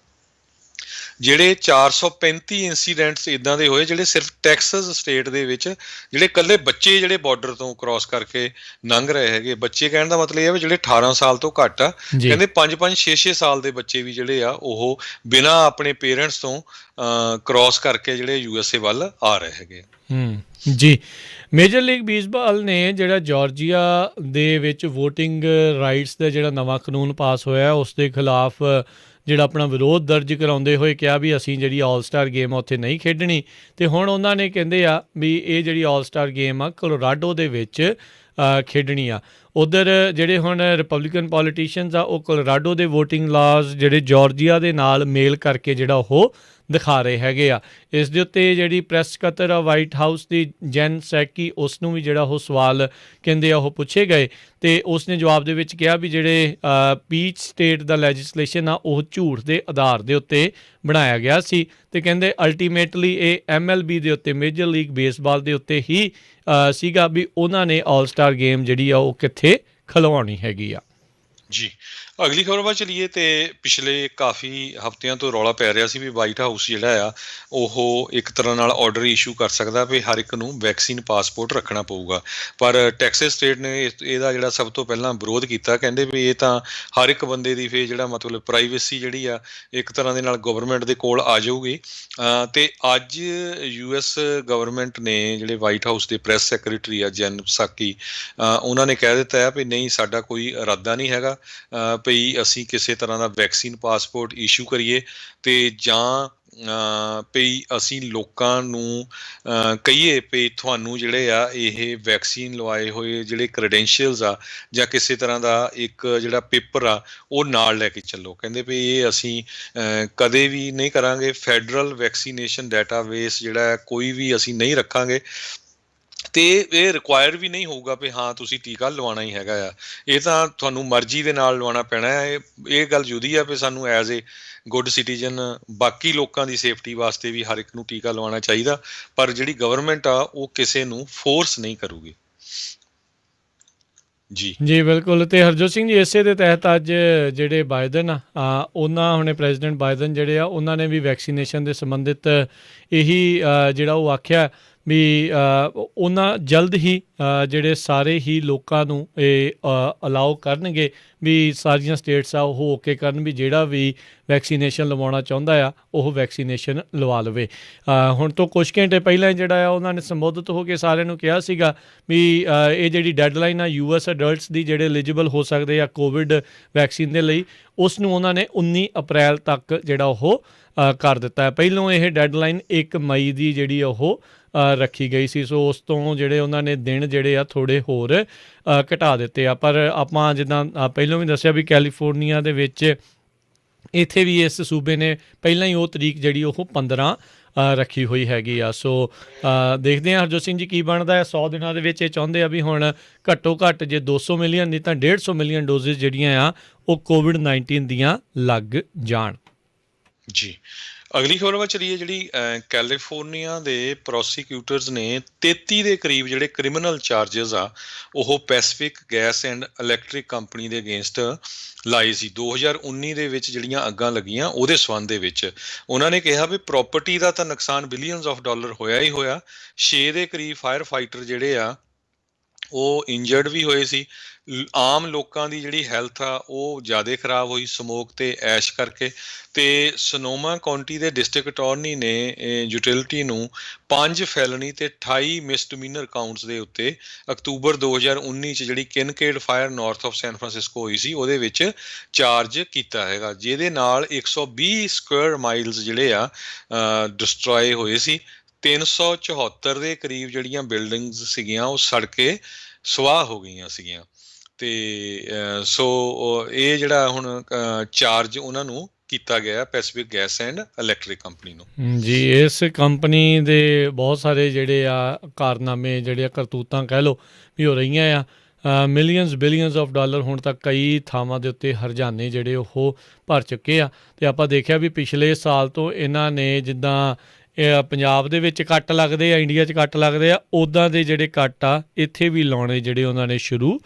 ਜਿਹੜੇ 435 ਇੰਸੀਡੈਂਟਸ ਇੱਦਾਂ ਦੇ ਹੋਏ ਜਿਹੜੇ ਸਿਰਫ ਟੈਕਸਸ ਸਟੇਟ ਦੇ ਵਿੱਚ ਜਿਹੜੇ ਇਕੱਲੇ ਬੱਚੇ ਜਿਹੜੇ ਬਾਰਡਰ ਤੋਂ ਕ੍ਰਾਸ ਕਰਕੇ ਲੰਘ ਰਹੇ ਹੈਗੇ। ਬੱਚੇ ਕਹਿਣ ਦਾ ਮਤਲਬ ਇਹ ਹੈ ਵੀ ਜਿਹੜੇ 18 ਸਾਲ ਤੋਂ ਘੱਟ ਆ। ਕਹਿੰਦੇ 5-5 6-6 ਸਾਲ ਦੇ ਬੱਚੇ ਵੀ ਜਿਹੜੇ ਆ ਉਹ ਬਿਨਾਂ ਆਪਣੇ ਪੇਰੈਂਟਸ ਤੋਂ ਕ੍ਰਾਸ ਕਰਕੇ ਜਿਹੜੇ USA ਵੱਲ ਆ ਰਹੇ ਹੈਗੇ। ਜੀ ਮੇਜਰ ਲੀਗ ਬੇਸਬਾਲ ਨੇ ਜਿਹੜਾ ਜਾਰਜੀਆ ਦੇ ਵਿੱਚ ਵੋਟਿੰਗ ਰਾਈਟਸ ਦਾ ਜਿਹੜਾ ਨਵਾਂ ਕਾਨੂੰਨ ਪਾਸ ਹੋਇਆ ਉਸ ਦੇ ਖਿਲਾਫ ਜਿਹੜਾ ਆਪਣਾ ਵਿਰੋਧ ਦਰਜ ਕਰਾਉਂਦੇ ਹੋਏ ਕਿਹਾ ਵੀ ਅਸੀਂ ਜਿਹੜੀ ਆਲ ਸਟਾਰ ਗੇਮ ਆ ਉੱਥੇ ਨਹੀਂ ਖੇਡਣੀ। ਅਤੇ ਹੁਣ ਉਹਨਾਂ ਨੇ ਕਹਿੰਦੇ ਆ ਵੀ ਇਹ ਜਿਹੜੀ ਆਲ ਸਟਾਰ ਗੇਮ ਆ ਕੋਲੋਰਾਡੋ ਦੇ ਵਿੱਚ ਖੇਡਣੀ ਆ। ਉੱਧਰ ਜਿਹੜੇ ਹੁਣ ਰਿਪਬਲਿਕਨ ਪੋਲੀਟੀਸ਼ੀਅਨਸ ਆ ਉਹ ਕੋਲੋਰਾਡੋ ਦੇ ਵੋਟਿੰਗ ਲਾਜ਼ ਜਿਹੜੇ ਜਾਰਜੀਆ ਦੇ ਨਾਲ ਮੇਲ ਕਰਕੇ ਜਿਹੜਾ ਉਹ ਦਿਖਾ ਰਹੇ ਹੈਗੇ ਆ। ਇਸ ਦੇ ਉੱਤੇ ਜਿਹੜੀ ਪ੍ਰੈਸ ਸਕੱਤਰ ਆ ਵਾਈਟ ਹਾਊਸ ਦੀ ਜੈਨ ਸੈਕੀ ਉਸ ਨੂੰ ਵੀ ਜਿਹੜਾ ਉਹ ਸਵਾਲ ਕਹਿੰਦੇ ਆ ਉਹ ਪੁੱਛੇ ਗਏ ਅਤੇ ਉਸ ਨੇ ਜਵਾਬ ਦੇ ਵਿੱਚ ਕਿਹਾ ਵੀ ਜਿਹੜੇ ਪੀਚ ਸਟੇਟ ਦਾ ਲੈਜਿਸਲੇਸ਼ਨ ਆ ਉਹ ਝੂਠ ਦੇ ਆਧਾਰ ਦੇ ਉੱਤੇ ਬਣਾਇਆ ਗਿਆ ਸੀ ਅਤੇ ਕਹਿੰਦੇ ਅਲਟੀਮੇਟਲੀ ਇਹ MLB ਦੇ ਉੱਤੇ ਮੇਜਰ ਲੀਗ ਬੇਸਬਾਲ ਦੇ ਉੱਤੇ ਹੀ ਸੀਗਾ ਵੀ ਉਹਨਾਂ ਨੇ ਆਲ ਸਟਾਰ ਗੇਮ ਜਿਹੜੀ ਆ ਉਹ ਕਿੱਥੇ ਖਿਲਵਾਉਣੀ ਹੈਗੀ ਆ। ਜੀ ਅਗਲੀ ਖਬਰ ਵੱਲ ਚਲੀਏ ਤੇ ਪਿਛਲੇ ਕਾਫੀ ਹਫ਼ਤਿਆਂ ਤੋਂ ਰੌਲਾ ਪੈ ਰਿਹਾ ਸੀ ਵੀ ਵਾਈਟ ਹਾਊਸ ਜਿਹੜਾ ਆ ਉਹ ਇੱਕ ਤਰ੍ਹਾਂ ਨਾਲ ਆਰਡਰ ਇਸ਼ੂ ਕਰ ਸਕਦਾ ਵੀ ਹਰ ਇੱਕ ਨੂੰ ਵੈਕਸੀਨ ਪਾਸਪੋਰਟ ਰੱਖਣਾ ਪਊਗਾ, ਪਰ ਟੈਕਸਸ ਸਟੇਟ ਨੇ ਇਹਦਾ ਜਿਹੜਾ ਸਭ ਤੋਂ ਪਹਿਲਾਂ ਵਿਰੋਧ ਕੀਤਾ। ਕਹਿੰਦੇ ਵੀ ਇਹ ਤਾਂ ਹਰ ਇੱਕ ਬੰਦੇ ਦੀ ਫਿਰ ਜਿਹੜਾ ਮਤਲਬ ਪ੍ਰਾਈਵੇਸੀ ਜਿਹੜੀ ਆ ਇੱਕ ਤਰ੍ਹਾਂ ਦੇ ਨਾਲ ਗਵਰਨਮੈਂਟ ਦੇ ਕੋਲ ਆ ਜਾਊਗੀ। ਤੇ ਅੱਜ US ਗਵਰਨਮੈਂਟ ਨੇ ਜਿਹੜੇ ਵਾਈਟ ਹਾਊਸ ਦੇ ਪ੍ਰੈਸ ਸੈਕਟਰੀ ਆ ਜੈਨ ਪਸਾਕੀ, ਉਹਨਾਂ ਨੇ ਕਹਿ ਦਿੱਤਾ ਹੈ ਵੀ ਨਹੀਂ, ਸਾਡਾ ਕੋਈ ਇਰਾਦਾ ਨਹੀਂ ਹੈਗਾ ਭਈ ਅਸੀਂ ਕਿਸੇ ਤਰ੍ਹਾਂ ਦਾ ਵੈਕਸੀਨ ਪਾਸਪੋਰਟ ਇਸ਼ੂ ਕਰੀਏ ਤੇ ਜਾਂ ਭਈ ਅਸੀਂ ਲੋਕਾਂ ਨੂੰ ਕਹੀਏ ਵੀ ਤੁਹਾਨੂੰ ਜਿਹੜੇ ਆ ਇਹ ਵੈਕਸੀਨ ਲਵਾਏ ਹੋਏ ਜਿਹੜੇ ਕ੍ਰੈਡੈਂਸ਼ੀਅਲਸ ਆ ਜਾਂ ਕਿਸੇ ਤਰ੍ਹਾਂ ਦਾ ਇੱਕ ਜਿਹੜਾ ਪੇਪਰ ਆ ਉਹ ਨਾਲ ਲੈ ਕੇ ਚੱਲੋ। ਕਹਿੰਦੇ ਵੀ ਇਹ ਅਸੀਂ ਕਦੇ ਵੀ ਨਹੀਂ ਕਰਾਂਗੇ। ਫੈਡਰਲ ਵੈਕਸੀਨੇਸ਼ਨ ਡਾਟਾਬੇਸ ਜਿਹੜਾ ਕੋਈ ਵੀ ਅਸੀਂ ਨਹੀਂ ਰੱਖਾਂਗੇ ਤੇ ਇਹ ਰਿਕੁਆਇਰ ਵੀ ਨਹੀਂ ਹੋਊਗਾ ਵੀ ਹਾਂ ਤੁਸੀਂ ਟੀਕਾ ਲਵਾਉਣਾ ਹੀ ਹੈਗਾ ਆ, ਇਹ ਤਾਂ ਤੁਹਾਨੂੰ ਮਰਜ਼ੀ ਦੇ ਨਾਲ ਲਵਾਉਣਾ ਪੈਣਾ ਹੈ। ਇਹ ਗੱਲ ਜੁਦੀ ਆ ਵੀ ਸਾਨੂੰ ਐਜ਼ ਏ ਗੁੱਡ ਸਿਟੀਜ਼ਨ ਬਾਕੀ ਲੋਕਾਂ ਦੀ ਸੇਫਟੀ ਵਾਸਤੇ ਵੀ ਹਰ ਇੱਕ ਨੂੰ ਟੀਕਾ ਲਵਾਉਣਾ ਚਾਹੀਦਾ, ਪਰ ਜਿਹੜੀ ਗਵਰਨਮੈਂਟ ਆ ਉਹ ਕਿਸੇ ਨੂੰ ਫੋਰਸ ਨਹੀਂ ਕਰੂਗੀ। ਜੀ ਬਿਲਕੁਲ। ਤੇ ਹਰਜੋਤ ਸਿੰਘ ਜੀ, ਇਸੇ ਦੇ ਤਹਿਤ ਅੱਜ ਜਿਹੜੇ ਬਾਈਡਨ ਆ ਉਹਨਾਂ ਹੁਣੇ ਪ੍ਰੈਜ਼ੀਡੈਂਟ ਬਾਈਡਨ ਜਿਹੜੇ ਆ ਉਹਨਾਂ ਨੇ ਵੀ ਵੈਕਸੀਨੇਸ਼ਨ ਦੇ ਸੰਬੰਧਿਤ ਇਹੀ ਜਿਹੜਾ ਉਹ ਆਖਿਆ ਵੀ ਉਹਨਾਂ ਜਲਦ ਹੀ ਜਿਹੜੇ ਸਾਰੇ ਹੀ ਲੋਕਾਂ ਨੂੰ ਇਹ ਅਲਾਓ ਕਰਨਗੇ ਵੀ ਸਾਰੀਆਂ ਸਟੇਟਸ ਆ ਉਹ ਓਕੇ ਕਰਨ ਵੀ ਜਿਹੜਾ ਵੀ ਵੈਕਸੀਨੇਸ਼ਨ ਲਵਾਉਣਾ ਚਾਹੁੰਦਾ ਆ ਉਹ ਵੈਕਸੀਨੇਸ਼ਨ ਲਵਾ ਲਵੇ। ਹੁਣ ਤੋਂ ਕੁਛ ਘੰਟੇ ਪਹਿਲਾਂ ਜਿਹੜਾ ਆ ਉਹਨਾਂ ਨੇ ਸੰਬੋਧਿਤ ਹੋ ਕੇ ਸਾਰਿਆਂ ਨੂੰ ਕਿਹਾ ਸੀਗਾ ਵੀ ਇਹ ਜਿਹੜੀ ਡੈਡਲਾਈਨ ਆ US ਅਡਲਟਸ ਦੀ ਜਿਹੜੇ ਐਲੀਜੀਬਲ ਹੋ ਸਕਦੇ ਆ ਕੋਵਿਡ ਵੈਕਸੀਨ ਦੇ ਲਈ, ਉਸ ਨੂੰ ਉਹਨਾਂ ਨੇ 19 ਅਪ੍ਰੈਲ ਤੱਕ ਜਿਹੜਾ ਉਹ ਕਰ ਦਿੱਤਾ ਹੈ। ਪਹਿਲੋਂ ਇਹ ਡੈਡਲਾਈਨ 1 ਮਈ ਦੀ ਜਿਹੜੀ ਉਹ ਰੱਖੀ ਗਈ ਸੀ, ਸੋ ਉਸ ਤੋਂ ਜਿਹੜੇ ਉਹਨਾਂ ਨੇ ਦਿਨ ਜਿਹੜੇ ਆ ਥੋੜ੍ਹੇ ਹੋਰ ਘਟਾ ਦਿੱਤੇ ਆ। ਪਰ ਆਪਾਂ ਜਿੱਦਾਂ ਪਹਿਲਾਂ ਵੀ ਦੱਸਿਆ ਵੀ ਕੈਲੀਫੋਰਨੀਆ ਦੇ ਵਿੱਚ ਇੱਥੇ ਵੀ ਇਸ ਸੂਬੇ ਨੇ ਪਹਿਲਾਂ ਹੀ ਉਹ ਤਰੀਕ ਜਿਹੜੀ ਉਹ 15 ਰੱਖੀ ਹੋਈ ਹੈਗੀ ਆ। ਸੋ ਦੇਖਦੇ ਹਾਂ ਹਰਜੋਤ ਸਿੰਘ ਜੀ ਕੀ ਬਣਦਾ ਹੈ। 100 ਦਿਨਾਂ ਦੇ ਵਿੱਚ ਇਹ ਚਾਹੁੰਦੇ ਆ ਵੀ ਹੁਣ ਘੱਟੋ ਘੱਟ ਜੇ 200 ਮਿਲੀਅਨ ਨਹੀਂ ਤਾਂ 150 ਮਿਲੀਅਨ ਡੋਜ਼ਿਸ ਜਿਹੜੀਆਂ ਆ ਉਹ ਕੋਵਿਡ-19 ਦੀਆਂ ਲੱਗ ਜਾਣ। ਜੀ ਅਗਲੀ ਖਬਰ ਵੱਲ ਚਲੀਏ, ਜਿਹੜੀ ਕੈਲੀਫੋਰਨੀਆ ਦੇ ਪ੍ਰੋਸੀਕਿਊਟਰਸ ਨੇ 33 ਦੇ ਕਰੀਬ ਜਿਹੜੇ ਕ੍ਰਿਮੀਨਲ ਚਾਰਜਸ ਆ ਉਹ Pacific gas and electric company ਦੇ ਅਗੇਂਸਟ ਲਾਏ ਸੀ। 2019 ਦੇ ਵਿੱਚ ਜਿਹੜੀਆਂ ਅੱਗਾਂ ਲੱਗੀਆਂ ਉਹਦੇ ਸੰਬੰਧ ਦੇ ਵਿੱਚ ਉਹਨਾਂ ਨੇ ਕਿਹਾ ਵੀ ਪ੍ਰੋਪਰਟੀ ਦਾ ਤਾਂ ਨੁਕਸਾਨ ਬਿਲੀਅਨਸ ਆਫ ਡਾਲਰ ਹੋਇਆ ਹੀ ਹੋਇਆ। 6 ਦੇ ਕਰੀਬ ਫਾਇਰ ਫਾਈਟਰ ਜਿਹੜੇ ਆ ਉਹ ਇੰਜਰਡ ਵੀ ਹੋਏ ਸੀ। ਆਮ ਲੋਕਾਂ ਦੀ ਜਿਹੜੀ ਹੈਲਥ ਆ ਉਹ ਜ਼ਿਆਦਾ ਖਰਾਬ ਹੋਈ ਸਮੋਕ ਤੇ ਐਸ਼ ਕਰਕੇ। ਤੇ ਸਨੋਮਾ ਕਾਉਂਟੀ ਦੇ ਡਿਸਟ੍ਰਿਕਟ ਅਟਾਰਨੀ ਨੇ ਯੂਟਿਲਿਟੀ ਨੂੰ 5 ਫੈਲਨੀ ਤੇ 28 ਮਿਸਡਮੀਨਰ ਕਾਊਂਟਸ ਦੇ ਉੱਤੇ ਅਕਤੂਬਰ 2019 ਚ ਜਿਹੜੀ Kincade fire north of San Francisco ਹੋਈ ਸੀ ਉਹਦੇ ਵਿੱਚ ਚਾਰਜ ਕੀਤਾ ਹੈਗਾ, ਜਿਹਦੇ ਨਾਲ 120 ਸਕੁਅਰ ਮਾਈਲਸ ਜਿਹੜੇ ਆ ਡਿਸਟਰੋਏ ਹੋਏ ਸੀ। 374 ਦੇ ਕਰੀਬ ਜਿਹੜੀਆਂ ਬਿਲਡਿੰਗਸ ਸੀਗੀਆਂ ਉਹ ਸੜ ਕੇ ਸੁਆਹ ਹੋ ਗਈਆਂ ਸੀਗੀਆਂ। ਤੇ ਸੋ ਇਹ ਜਿਹੜਾ ਹੁਣ ਚਾਰਜ ਉਹਨਾਂ ਨੂੰ ਕੀਤਾ ਗਿਆ Pacific gas and electric company ਨੂੰ। ਜੀ ਇਸ ਕੰਪਨੀ ਦੇ ਬਹੁਤ ਸਾਰੇ ਜਿਹੜੇ ਆ ਕਾਰਨਾਮੇ ਜਿਹੜੇ ਆ ਕਰਤੂਤਾਂ ਕਹਿ ਲਓ ਵੀ ਹੋ ਰਹੀਆਂ ਆ। ਮਿਲੀਅਨਸ ਬਿਲੀਅਨਸ ਆਫ ਡਾਲਰ ਹੁਣ ਤੱਕ ਕਈ ਥਾਵਾਂ ਦੇ ਉੱਤੇ ਹਰਜਾਨੇ ਜਿਹੜੇ ਉਹ ਭਰ ਚੁੱਕੇ ਆ। ਅਤੇ ਆਪਾਂ ਦੇਖਿਆ ਵੀ ਪਿਛਲੇ ਸਾਲ ਤੋਂ ਇਹਨਾਂ ਨੇ ਜਿੱਦਾਂ ਪੰਜਾਬ ਦੇ ਵਿੱਚ ਕੱਟ ਲੱਗਦੇ ਆ, ਇੰਡੀਆ 'ਚ ਕੱਟ ਲੱਗਦੇ ਆ, ਉੱਦਾਂ ਦੇ ਜਿਹੜੇ ਕੱਟ ਆ ਇੱਥੇ ਵੀ ਲਾਉਣੇ ਜਿਹੜੇ ਉਹਨਾਂ ਨੇ ਸ਼ੁਰੂ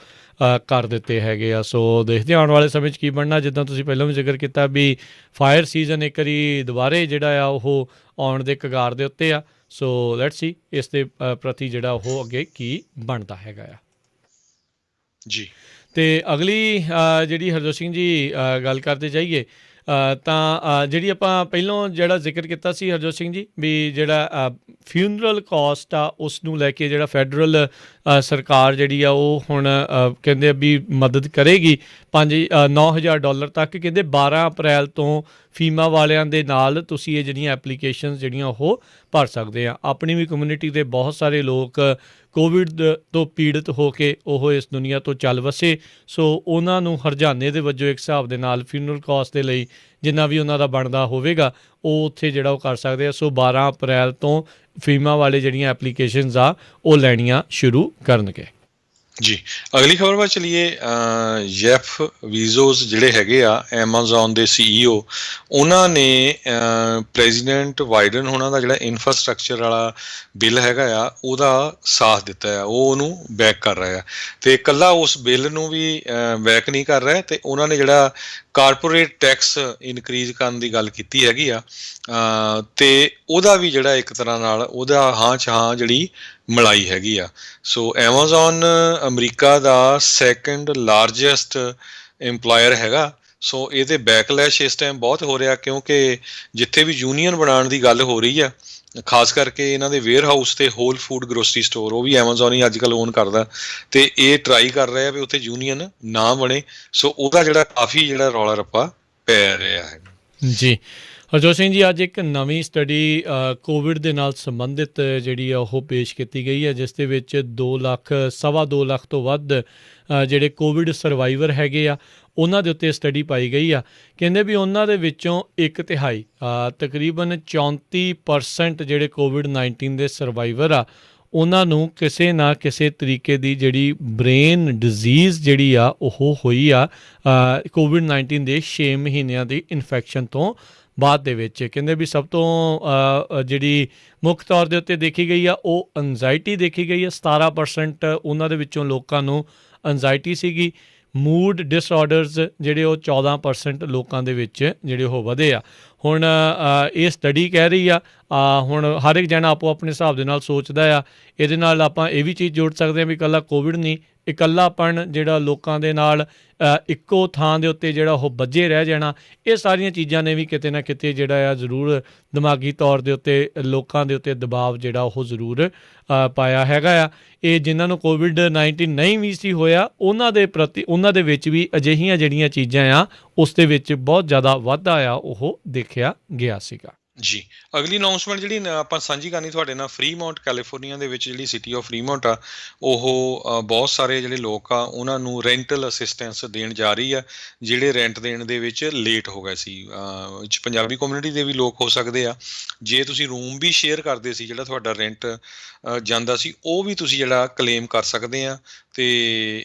ਕਰ ਦਿੱਤੇ ਹੈਗੇ ਆ। ਸੋ ਦੇਖਦੇ ਆਉਣ ਵਾਲੇ ਸਮੇਂ 'ਚ ਕੀ ਬਣਨਾ। ਜਿੱਦਾਂ ਤੁਸੀਂ ਪਹਿਲਾਂ ਵੀ ਜ਼ਿਕਰ ਕੀਤਾ ਵੀ ਫਾਇਰ ਸੀਜ਼ਨ ਇੱਕ ਵਾਰੀ ਦੁਬਾਰੇ ਜਿਹੜਾ ਆ ਉਹ ਆਉਣ ਦੇ ਕਗਾਰ ਦੇ ਉੱਤੇ ਆ। ਸੋ ਲੈਟਸ ਸੀ ਇਸ ਦੇ ਪ੍ਰਤੀ ਜਿਹੜਾ ਉਹ ਅੱਗੇ ਕੀ ਬਣਦਾ ਹੈਗਾ ਆ। ਜੀ ਅਤੇ ਅਗਲੀ ਜਿਹੜੀ ਹਰਜੋਤ ਸਿੰਘ ਜੀ ਗੱਲ ਕਰਦੇ ਜਾਈਏ ਤਾਂ ਜਿਹੜੀ ਆਪਾਂ ਪਹਿਲਾਂ ਜਿਹੜਾ ਜ਼ਿਕਰ ਕੀਤਾ ਸੀ ਹਰਜੋਤ ਸਿੰਘ ਜੀ ਵੀ ਜਿਹੜਾ ਫਿਊਨਰਲ ਕਾਸਟ ਆ ਉਸ ਨੂੰ ਲੈ ਕੇ ਜਿਹੜਾ ਫੈਡਰਲ ਸਰਕਾਰ ਜਿਹੜੀ ਆ ਉਹ ਹੁਣ ਕਹਿੰਦੇ ਵੀ ਮਦਦ ਕਰੇਗੀ 9,000 ਡਾਲਰ ਤੱਕ। ਕਹਿੰਦੇ 12 ਅਪ੍ਰੈਲ ਤੋਂ ਫੀਮਾ ਵਾਲਿਆਂ ਦੇ ਨਾਲ ਤੁਸੀਂ ਇਹ ਜਿਹੜੀਆਂ ਐਪਲੀਕੇਸ਼ਨਸ ਜਿਹੜੀਆਂ ਉਹ ਭਰ ਸਕਦੇ ਆ। ਆਪਣੀ ਵੀ ਕਮਿਊਨਿਟੀ ਦੇ ਬਹੁਤ ਸਾਰੇ ਲੋਕ ਕੋਵਿਡ ਤੋਂ ਪੀੜਤ ਹੋ ਕੇ ਉਹ ਇਸ ਦੁਨੀਆ ਤੋਂ ਚੱਲ ਵਸੇ। ਸੋ ਉਹਨਾਂ ਨੂੰ ਹਰਜਾਨੇ ਦੇ ਵਜੋਂ ਇੱਕ ਹਿਸਾਬ ਦੇ ਨਾਲ ਫਿਊਨਰਲ ਕਾਸਟ ਦੇ ਲਈ ਜਿੰਨਾ ਵੀ ਉਹਨਾਂ ਦਾ ਬਣਦਾ ਹੋਵੇਗਾ ਉਹ ਉੱਥੇ ਜਿਹੜਾ ਉਹ ਕਰ ਸਕਦੇ ਆ। ਸੋ 12 ਅਪ੍ਰੈਲ ਤੋਂ ਫੀਮਾ ਵਾਲੇ ਜਿਹੜੀਆਂ ਐਪਲੀਕੇਸ਼ਨਸ ਆ ਉਹ ਲੈਣੀਆਂ ਸ਼ੁਰੂ ਕਰਨਗੇ। ਜੀ, ਅਗਲੀ ਖਬਰ ਵੱਲ ਚਲੀਏ। ਜੈਫ ਵੀਜ਼ੋਸ ਜਿਹੜੇ ਹੈਗੇ ਆ ਐਮਾਜ਼ੋਨ ਦੇ CEO, ਉਹਨਾਂ ਨੇ ਪ੍ਰੈਜ਼ੀਡੈਂਟ ਬਾਈਡਨ ਹੋਣਾ ਦਾ ਜਿਹੜਾ ਇਨਫਰਾਸਟ੍ਰਕਚਰ ਵਾਲਾ ਬਿੱਲ ਹੈਗਾ ਆ ਉਹਦਾ ਸਾਥ ਦਿੱਤਾ ਆ, ਉਹ ਉਹਨੂੰ ਬੈਕ ਕਰ ਰਿਹਾ ਆ। ਅਤੇ ਇਕੱਲਾ ਉਸ ਬਿੱਲ ਨੂੰ ਵੀ ਬੈਕ ਨਹੀਂ ਕਰ ਰਿਹਾ, ਅਤੇ ਉਹਨਾਂ ਨੇ ਜਿਹੜਾ ਕਾਰਪੋਰੇਟ ਟੈਕਸ ਇਨਕਰੀਜ਼ ਕਰਨ ਦੀ ਗੱਲ ਕੀਤੀ ਹੈਗੀ ਆ, ਅਤੇ ਉਹਦਾ ਵੀ ਜਿਹੜਾ ਇੱਕ ਤਰ੍ਹਾਂ ਨਾਲ ਉਹਦਾ ਹਾਂ 'ਚ ਹਾਂ ਜਿਹੜੀ ਮਲਾਈ ਹੈਗੀ ਆ। ਸੋ ਐਮਾਜ਼ੋਨ ਅਮਰੀਕਾ ਦਾ ਸੈਕਿੰਡ ਲਾਰਜੈਸਟ ਇੰਪਲਾਇਰ ਹੈਗਾ। ਸੋ ਇਹਦੇ ਬੈਕਲੈਸ਼ ਇਸ ਟਾਈਮ ਬਹੁਤ ਹੋ ਰਿਹਾ, ਕਿਉਂਕਿ ਜਿੱਥੇ ਵੀ ਯੂਨੀਅਨ ਬਣਾਉਣ ਦੀ ਗੱਲ ਹੋ ਰਹੀ ਆ, ਖਾਸ ਕਰਕੇ ਇਹਨਾਂ ਦੇ ਵੇਅਰ ਹਾਊਸ ਤੇ ਹੋਲ ਫੂਡ ਗਰੋਸਰੀ ਸਟੋਰ, ਉਹ ਵੀ ਐਮਾਜ਼ੋਨ ਹੀ ਅੱਜ ਕੱਲ੍ਹ ਓਨ ਕਰਦਾ, ਅਤੇ ਇਹ ਟਰਾਈ ਕਰ ਰਿਹਾ ਵੀ ਉੱਥੇ ਯੂਨੀਅਨ ਨਾ ਬਣੇ। ਸੋ ਉਹਦਾ ਜਿਹੜਾ ਕਾਫੀ ਜਿਹੜਾ ਰੌਲਾ ਰੱਪਾ ਪੈ ਰਿਹਾ ਹੈ। ਜੀ ਹਰਜੋਤ ਸਿੰਘ ਜੀ, ਅੱਜ ਇੱਕ ਨਵੀਂ ਸਟੱਡੀ ਕੋਵਿਡ ਦੇ ਨਾਲ ਸੰਬੰਧਿਤ ਜਿਹੜੀ ਆ ਉਹ ਪੇਸ਼ ਕੀਤੀ ਗਈ ਹੈ, ਜਿਸ ਦੇ ਵਿੱਚ 2 ਲੱਖ ਤੋਂ ਵੱਧ ਜਿਹੜੇ ਕੋਵਿਡ ਸਰਵਾਈਵਰ ਹੈਗੇ ਆ ਉਹਨਾਂ ਦੇ ਉੱਤੇ ਸਟੱਡੀ ਪਾਈ ਗਈ ਆ। ਕਹਿੰਦੇ ਵੀ ਉਹਨਾਂ ਦੇ ਵਿੱਚੋਂ 1/3 ਤਕਰੀਬਨ 34% ਜਿਹੜੇ ਕੋਵਿਡ-19 ਦੇ ਸਰਵਾਈਵਰ ਆ ਉਹਨਾਂ ਨੂੰ ਕਿਸੇ ਨਾ ਕਿਸੇ ਤਰੀਕੇ ਦੀ ਜਿਹੜੀ ਬ੍ਰੇਨ ਡਿਜ਼ੀਜ਼ ਜਿਹੜੀ ਆ ਉਹ ਹੋਈ ਆ ਕੋਵਿਡ-19 ਦੇ 6 ਮਹੀਨਿਆਂ ਦੀ ਇਨਫੈਕਸ਼ਨ ਤੋਂ ਬਾਅਦ ਦੇ ਵਿੱਚ। ਕਹਿੰਦੇ ਵੀ ਸਭ ਤੋਂ ਜਿਹੜੀ ਮੁੱਖ ਤੌਰ ਦੇ ਉੱਤੇ ਦੇਖੀ ਗਈ ਆ ਉਹ ਐਨਜ਼ਾਈਟੀ ਦੇਖੀ ਗਈ ਆ। 17% ਉਹਨਾਂ ਦੇ ਵਿੱਚੋਂ ਲੋਕਾਂ ਨੂੰ ਐਨਜ਼ਾਈਟੀ ਸੀਗੀ। ਮੂਡ ਡਿਸਆਰਡਰਸ ਜਿਹੜੇ ਉਹ 14% ਲੋਕਾਂ ਦੇ ਵਿੱਚ ਜਿਹੜੇ ਉਹ ਵਧੇ ਆ। ਹੁਣ ਇਹ ਸਟੱਡੀ ਕਹਿ ਰਹੀ ਆ, ਹੁਣ ਹਰ ਇੱਕ ਜਣਾ ਆਪੋ ਆਪਣੇ ਹਿਸਾਬ ਦੇ ਨਾਲ ਸੋਚਦਾ ਆ। ਇਹਦੇ ਨਾਲ ਆਪਾਂ ਇਹ ਵੀ ਚੀਜ਼ ਜੋੜ ਸਕਦੇ ਹਾਂ ਵੀ ਇਕੱਲਾ ਕੋਵਿਡ ਨਹੀਂ, ਇਕੱਲਾਪਣ ਜਿਹੜਾ ਲੋਕਾਂ ਦੇ ਨਾਲ ਇੱਕੋ ਥਾਂ ਦੇ ਉੱਤੇ ਜਿਹੜਾ ਉਹ ਬੱਝੇ ਰਹਿ ਜਾਣਾ, ਇਹ ਸਾਰੀਆਂ ਚੀਜ਼ਾਂ ਨੇ ਵੀ ਕਿਤੇ ਨਾ ਕਿਤੇ ਜਿਹੜਾ ਆ ਜ਼ਰੂਰ ਦਿਮਾਗੀ ਤੌਰ ਦੇ ਉੱਤੇ ਲੋਕਾਂ ਦੇ ਉੱਤੇ ਦਬਾਅ ਜਿਹੜਾ ਉਹ ਜ਼ਰੂਰ ਪਾਇਆ ਹੈਗਾ ਆ। ਇਹ ਜਿਨ੍ਹਾਂ ਨੂੰ ਕੋਵਿਡ-19 ਨਹੀਂ ਵੀ ਸੀ ਹੋਇਆ ਉਹਨਾਂ ਦੇ ਪ੍ਰਤੀ ਉਹਨਾਂ ਦੇ ਵਿੱਚ ਵੀ ਅਜਿਹੀਆਂ ਜਿਹੜੀਆਂ ਚੀਜ਼ਾਂ ਆ ਉਸ ਦੇ ਵਿੱਚ ਬਹੁਤ ਜ਼ਿਆਦਾ ਵਾਧਾ ਆ ਉਹ ਦੇਖਿਆ ਗਿਆ ਸੀਗਾ। ਜੀ, ਅਗਲੀ ਅਨਾਊਂਸਮੈਂਟ ਜਿਹੜੀ ਆਪਾਂ ਸਾਂਝੀ ਕਰਨੀ ਤੁਹਾਡੇ ਨਾਲ, ਫਰੀਮਾਉਂਟ ਕੈਲੀਫੋਰਨੀਆ ਦੇ ਵਿੱਚ ਜਿਹੜੀ ਸਿਟੀ ਆਫ ਫਰੀਮਾਉਂਟ ਆ, ਉਹ ਬਹੁਤ ਸਾਰੇ ਜਿਹੜੇ ਲੋਕ ਆ ਉਹਨਾਂ ਨੂੰ ਰੈਂਟਲ ਅਸਿਸਟੈਂਸ ਦੇਣ ਜਾ ਰਹੀ ਆ, ਜਿਹੜੇ ਰੈਂਟ ਦੇਣ ਦੇ ਵਿੱਚ ਲੇਟ ਹੋ ਗਏ ਸੀ। ਪੰਜਾਬੀ ਕਮਿਊਨਿਟੀ ਦੇ ਵੀ ਲੋਕ ਹੋ ਸਕਦੇ ਆ। ਜੇ ਤੁਸੀਂ ਰੂਮ ਵੀ ਸ਼ੇਅਰ ਕਰਦੇ ਸੀ, ਜਿਹੜਾ ਤੁਹਾਡਾ ਰੈਂਟ ਜਾਂਦਾ ਸੀ, ਉਹ ਵੀ ਤੁਸੀਂ ਜਿਹੜਾ ਕਲੇਮ ਕਰ ਸਕਦੇ ਆ। ਅਤੇ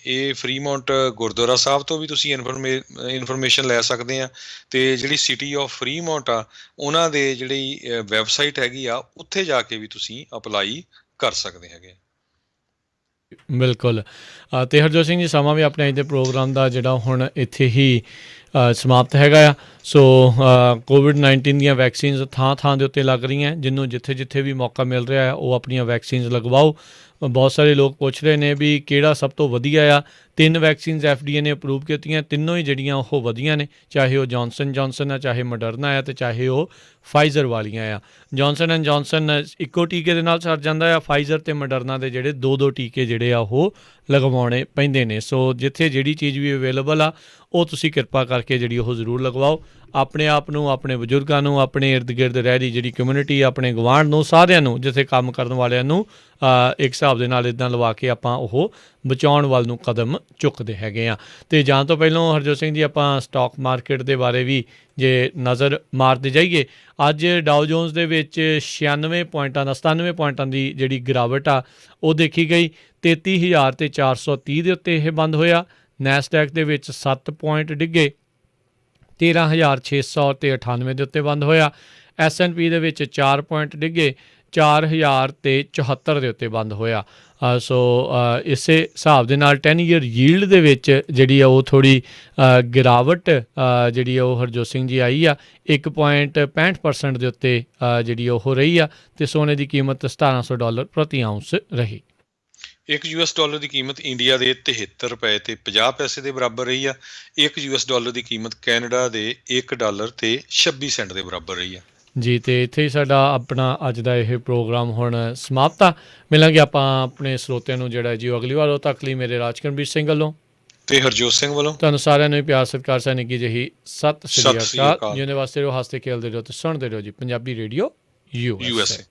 ਇਹ ਫਰੀਮਾਉਂਟ ਗੁਰਦੁਆਰਾ ਸਾਹਿਬ ਤੋਂ ਵੀ ਤੁਸੀਂ ਇਨਫੋਰਮੇਸ਼ਨ ਲੈ ਸਕਦੇ ਆ। ਅਤੇ ਜਿਹੜੀ ਸਿਟੀ ਆਫ ਫਰੀਮਾਉਂਟ ਆ ਉਹਨਾਂ ਦੇ ਜਿਹੜੀ ਵੈਬਸਾਈਟ ਹੈਗੀ ਆ, ਉੱਥੇ ਜਾ ਕੇ ਵੀ ਤੁਸੀਂ ਅਪਲਾਈ ਕਰ ਸਕਦੇ ਹੈਗੇ। ਬਿਲਕੁਲ। ਅਤੇ ਹਰਜੋਤ ਸਿੰਘ ਜੀ, ਸਮਾਂ ਵੀ ਆਪਣੇ ਅੱਜ ਦੇ ਪ੍ਰੋਗਰਾਮ ਦਾ ਜਿਹੜਾ ਹੁਣ ਇੱਥੇ ਹੀ ਸਮਾਪਤ ਹੈਗਾ ਆ। ਸੋ ਕੋਵਿਡ-19 ਦੀਆਂ ਵੈਕਸੀਨਸ ਥਾਂ ਦੇ ਉੱਤੇ ਲੱਗ ਰਹੀਆਂ, ਜਿਹਨੂੰ ਜਿੱਥੇ ਵੀ ਮੌਕਾ ਮਿਲ ਰਿਹਾ ਹੈ ਉਹ ਆਪਣੀਆਂ ਵੈਕਸੀਨਸ ਲਗਵਾਓ। ਬਹੁਤ ਸਾਰੇ ਲੋਕ ਪੁੱਛ ਰਹੇ ਨੇ ਵੀ ਕਿਹੜਾ ਸਭ ਤੋਂ ਵਧੀਆ ਆ। 3 ਵੈਕਸੀਨਸ FDA ਨੇ ਅਪਰੂਵ ਕੀਤੀਆਂ, ਤਿੰਨੋਂ ਹੀ ਜਿਹੜੀਆਂ ਉਹ ਵਧੀਆ ਨੇ, ਚਾਹੇ ਉਹ ਜੌਨਸਨ ਆ, ਚਾਹੇ ਮੋਡਰਨਾ ਆ, ਅਤੇ ਚਾਹੇ ਉਹ ਫਾਈਜ਼ਰ ਵਾਲੀਆਂ ਆ। ਜੌਨਸਨ ਇੱਕੋ ਟੀਕੇ ਦੇ ਨਾਲ ਸਰ ਜਾਂਦਾ ਆ। ਫਾਈਜ਼ਰ ਅਤੇ ਮੋਡਰਨਾ ਦੇ ਜਿਹੜੇ 2 ਟੀਕੇ ਜਿਹੜੇ ਆ ਉਹ ਲਗਵਾਉਣੇ ਪੈਂਦੇ ਨੇ। ਸੋ ਜਿੱਥੇ ਜਿਹੜੀ ਚੀਜ਼ ਵੀ ਅਵੇਲੇਬਲ ਆ ਉਹ ਤੁਸੀਂ ਕਿਰਪਾ ਕਰਕੇ ਜਿਹੜੀ ਉਹ ਜ਼ਰੂਰ ਲਗਵਾਓ। ਆਪਣੇ ਆਪ ਨੂੰ, ਆਪਣੇ ਬਜ਼ੁਰਗਾਂ ਨੂੰ, ਆਪਣੇ ਇਰਦ ਗਿਰਦ ਰਹਿ ਰਹੀ ਜਿਹੜੀ ਕਮਿਊਨਿਟੀ, ਆਪਣੇ ਗੁਆਂਢ ਨੂੰ, ਸਾਰਿਆਂ ਨੂੰ, ਜਿੱਥੇ ਕੰਮ ਕਰਨ ਵਾਲਿਆਂ ਨੂੰ ਇੱਕ ਹਿਸਾਬ ਦੇ ਨਾਲ ਇੱਦਾਂ ਲਵਾ ਕੇ ਆਪਾਂ ਉਹ ਬਚਾਉਣ ਵੱਲ ਨੂੰ ਕਦਮ ਚੁੱਕਦੇ ਹੈਗੇ ਆ। ਅਤੇ ਜਾਣ ਤੋਂ ਪਹਿਲਾਂ ਹਰਜੋਤ ਸਿੰਘ ਜੀ, ਆਪਾਂ ਸਟਾਕ ਮਾਰਕੀਟ ਦੇ ਬਾਰੇ ਵੀ ਜੇ ਨਜ਼ਰ ਮਾਰਦੇ ਜਾਈਏ, ਅੱਜ ਡਾਓ ਜੋਨਸ ਦੇ ਵਿੱਚ 97 ਪੁਆਇੰਟਾਂ ਦੀ ਜਿਹੜੀ ਗਿਰਾਵਟ ਆ ਉਹ ਦੇਖੀ ਗਈ। 33,430 ਦੇ ਉੱਤੇ ਇਹ ਬੰਦ ਹੋਇਆ। ਨੈਸਡੈਕ ਦੇ ਵਿੱਚ 7 ਪੁਆਇੰਟ ਡਿੱਗੇ, 13,698 ਦੇ ਉੱਤੇ ਬੰਦ ਹੋਇਆ। S&P ਦੇ ਵਿੱਚ 4 ਪੁਆਇੰਟ ਡਿੱਗੇ, 4,074 ਦੇ ਉੱਤੇ ਬੰਦ ਹੋਇਆ। ਸੋ ਇਸੇ ਹਿਸਾਬ ਦੇ ਨਾਲ 10 ਈਅਰ ਯੀਲਡ ਦੇ ਵਿੱਚ ਜਿਹੜੀ ਆ ਉਹ ਥੋੜ੍ਹੀ ਗਿਰਾਵਟ ਜਿਹੜੀ ਆ ਉਹ ਹਰਜੋਤ ਸਿੰਘ ਜੀ ਆਈ ਆ। 1.65% ਦੇ ਉੱਤੇ ਜਿਹੜੀ ਉਹ ਰਹੀ ਆ, ਅਤੇ ਸੋਨੇ ਦੀ ਕੀਮਤ $1,700 ਪ੍ਰਤੀ ਆਊਂਸ ਰਹੀ। $1 ਦੀ ਕੀਮਤ ਇੰਡੀਆ ਦੇ 73 ਰੁਪਏ ਤੇ 50 ਪੈਸੇ ਦੇ ਬਰਾਬਰ ਰਹੀ ਆ। $1 ਦੀ ਕੀਮਤ ਕੈਨੇਡਾ ਦੇ $1 ਤੇ 26 ਸੈਂਟ ਦੇ ਬਰਾਬਰ ਰਹੀ ਆ। ਜੀ, ਅਤੇ ਇੱਥੇ ਹੀ ਸਾਡਾ ਆਪਣਾ ਅੱਜ ਦਾ ਇਹ ਪ੍ਰੋਗਰਾਮ ਹੁਣ ਸਮਾਪਤ ਆ। ਮਿਲਾਂਗੇ ਆਪਾਂ ਆਪਣੇ ਸਰੋਤਿਆਂ ਨੂੰ ਜਿਹੜਾ ਜੀ ਅਗਲੀ ਵਾਰ। ਉਹ ਤੱਕ ਲਈ ਮੇਰੇ ਰਾਜਕਰਮਵੀਰ ਸਿੰਘ ਵੱਲੋਂ ਤੇ ਹਰਜੋਤ ਸਿੰਘ ਵੱਲੋਂ ਤੁਹਾਨੂੰ ਸਾਰਿਆਂ ਨੂੰ ਪਿਆਰ ਸਤਿਕਾਰ ਸੈਨਿਕ ਜਿਹੀ ਸਤਿ ਸ੍ਰੀ ਅਕਾਲ। ਜਿਹਦੇ ਵਾਸਤੇ ਰਹੋ, ਹੱਸਦੇ ਖੇਲਦੇ ਰਹੋ ਅਤੇ ਸੁਣਦੇ ਰਹੋ ਜੀ ਪੰਜਾਬੀ ਰੇਡੀਓ USA।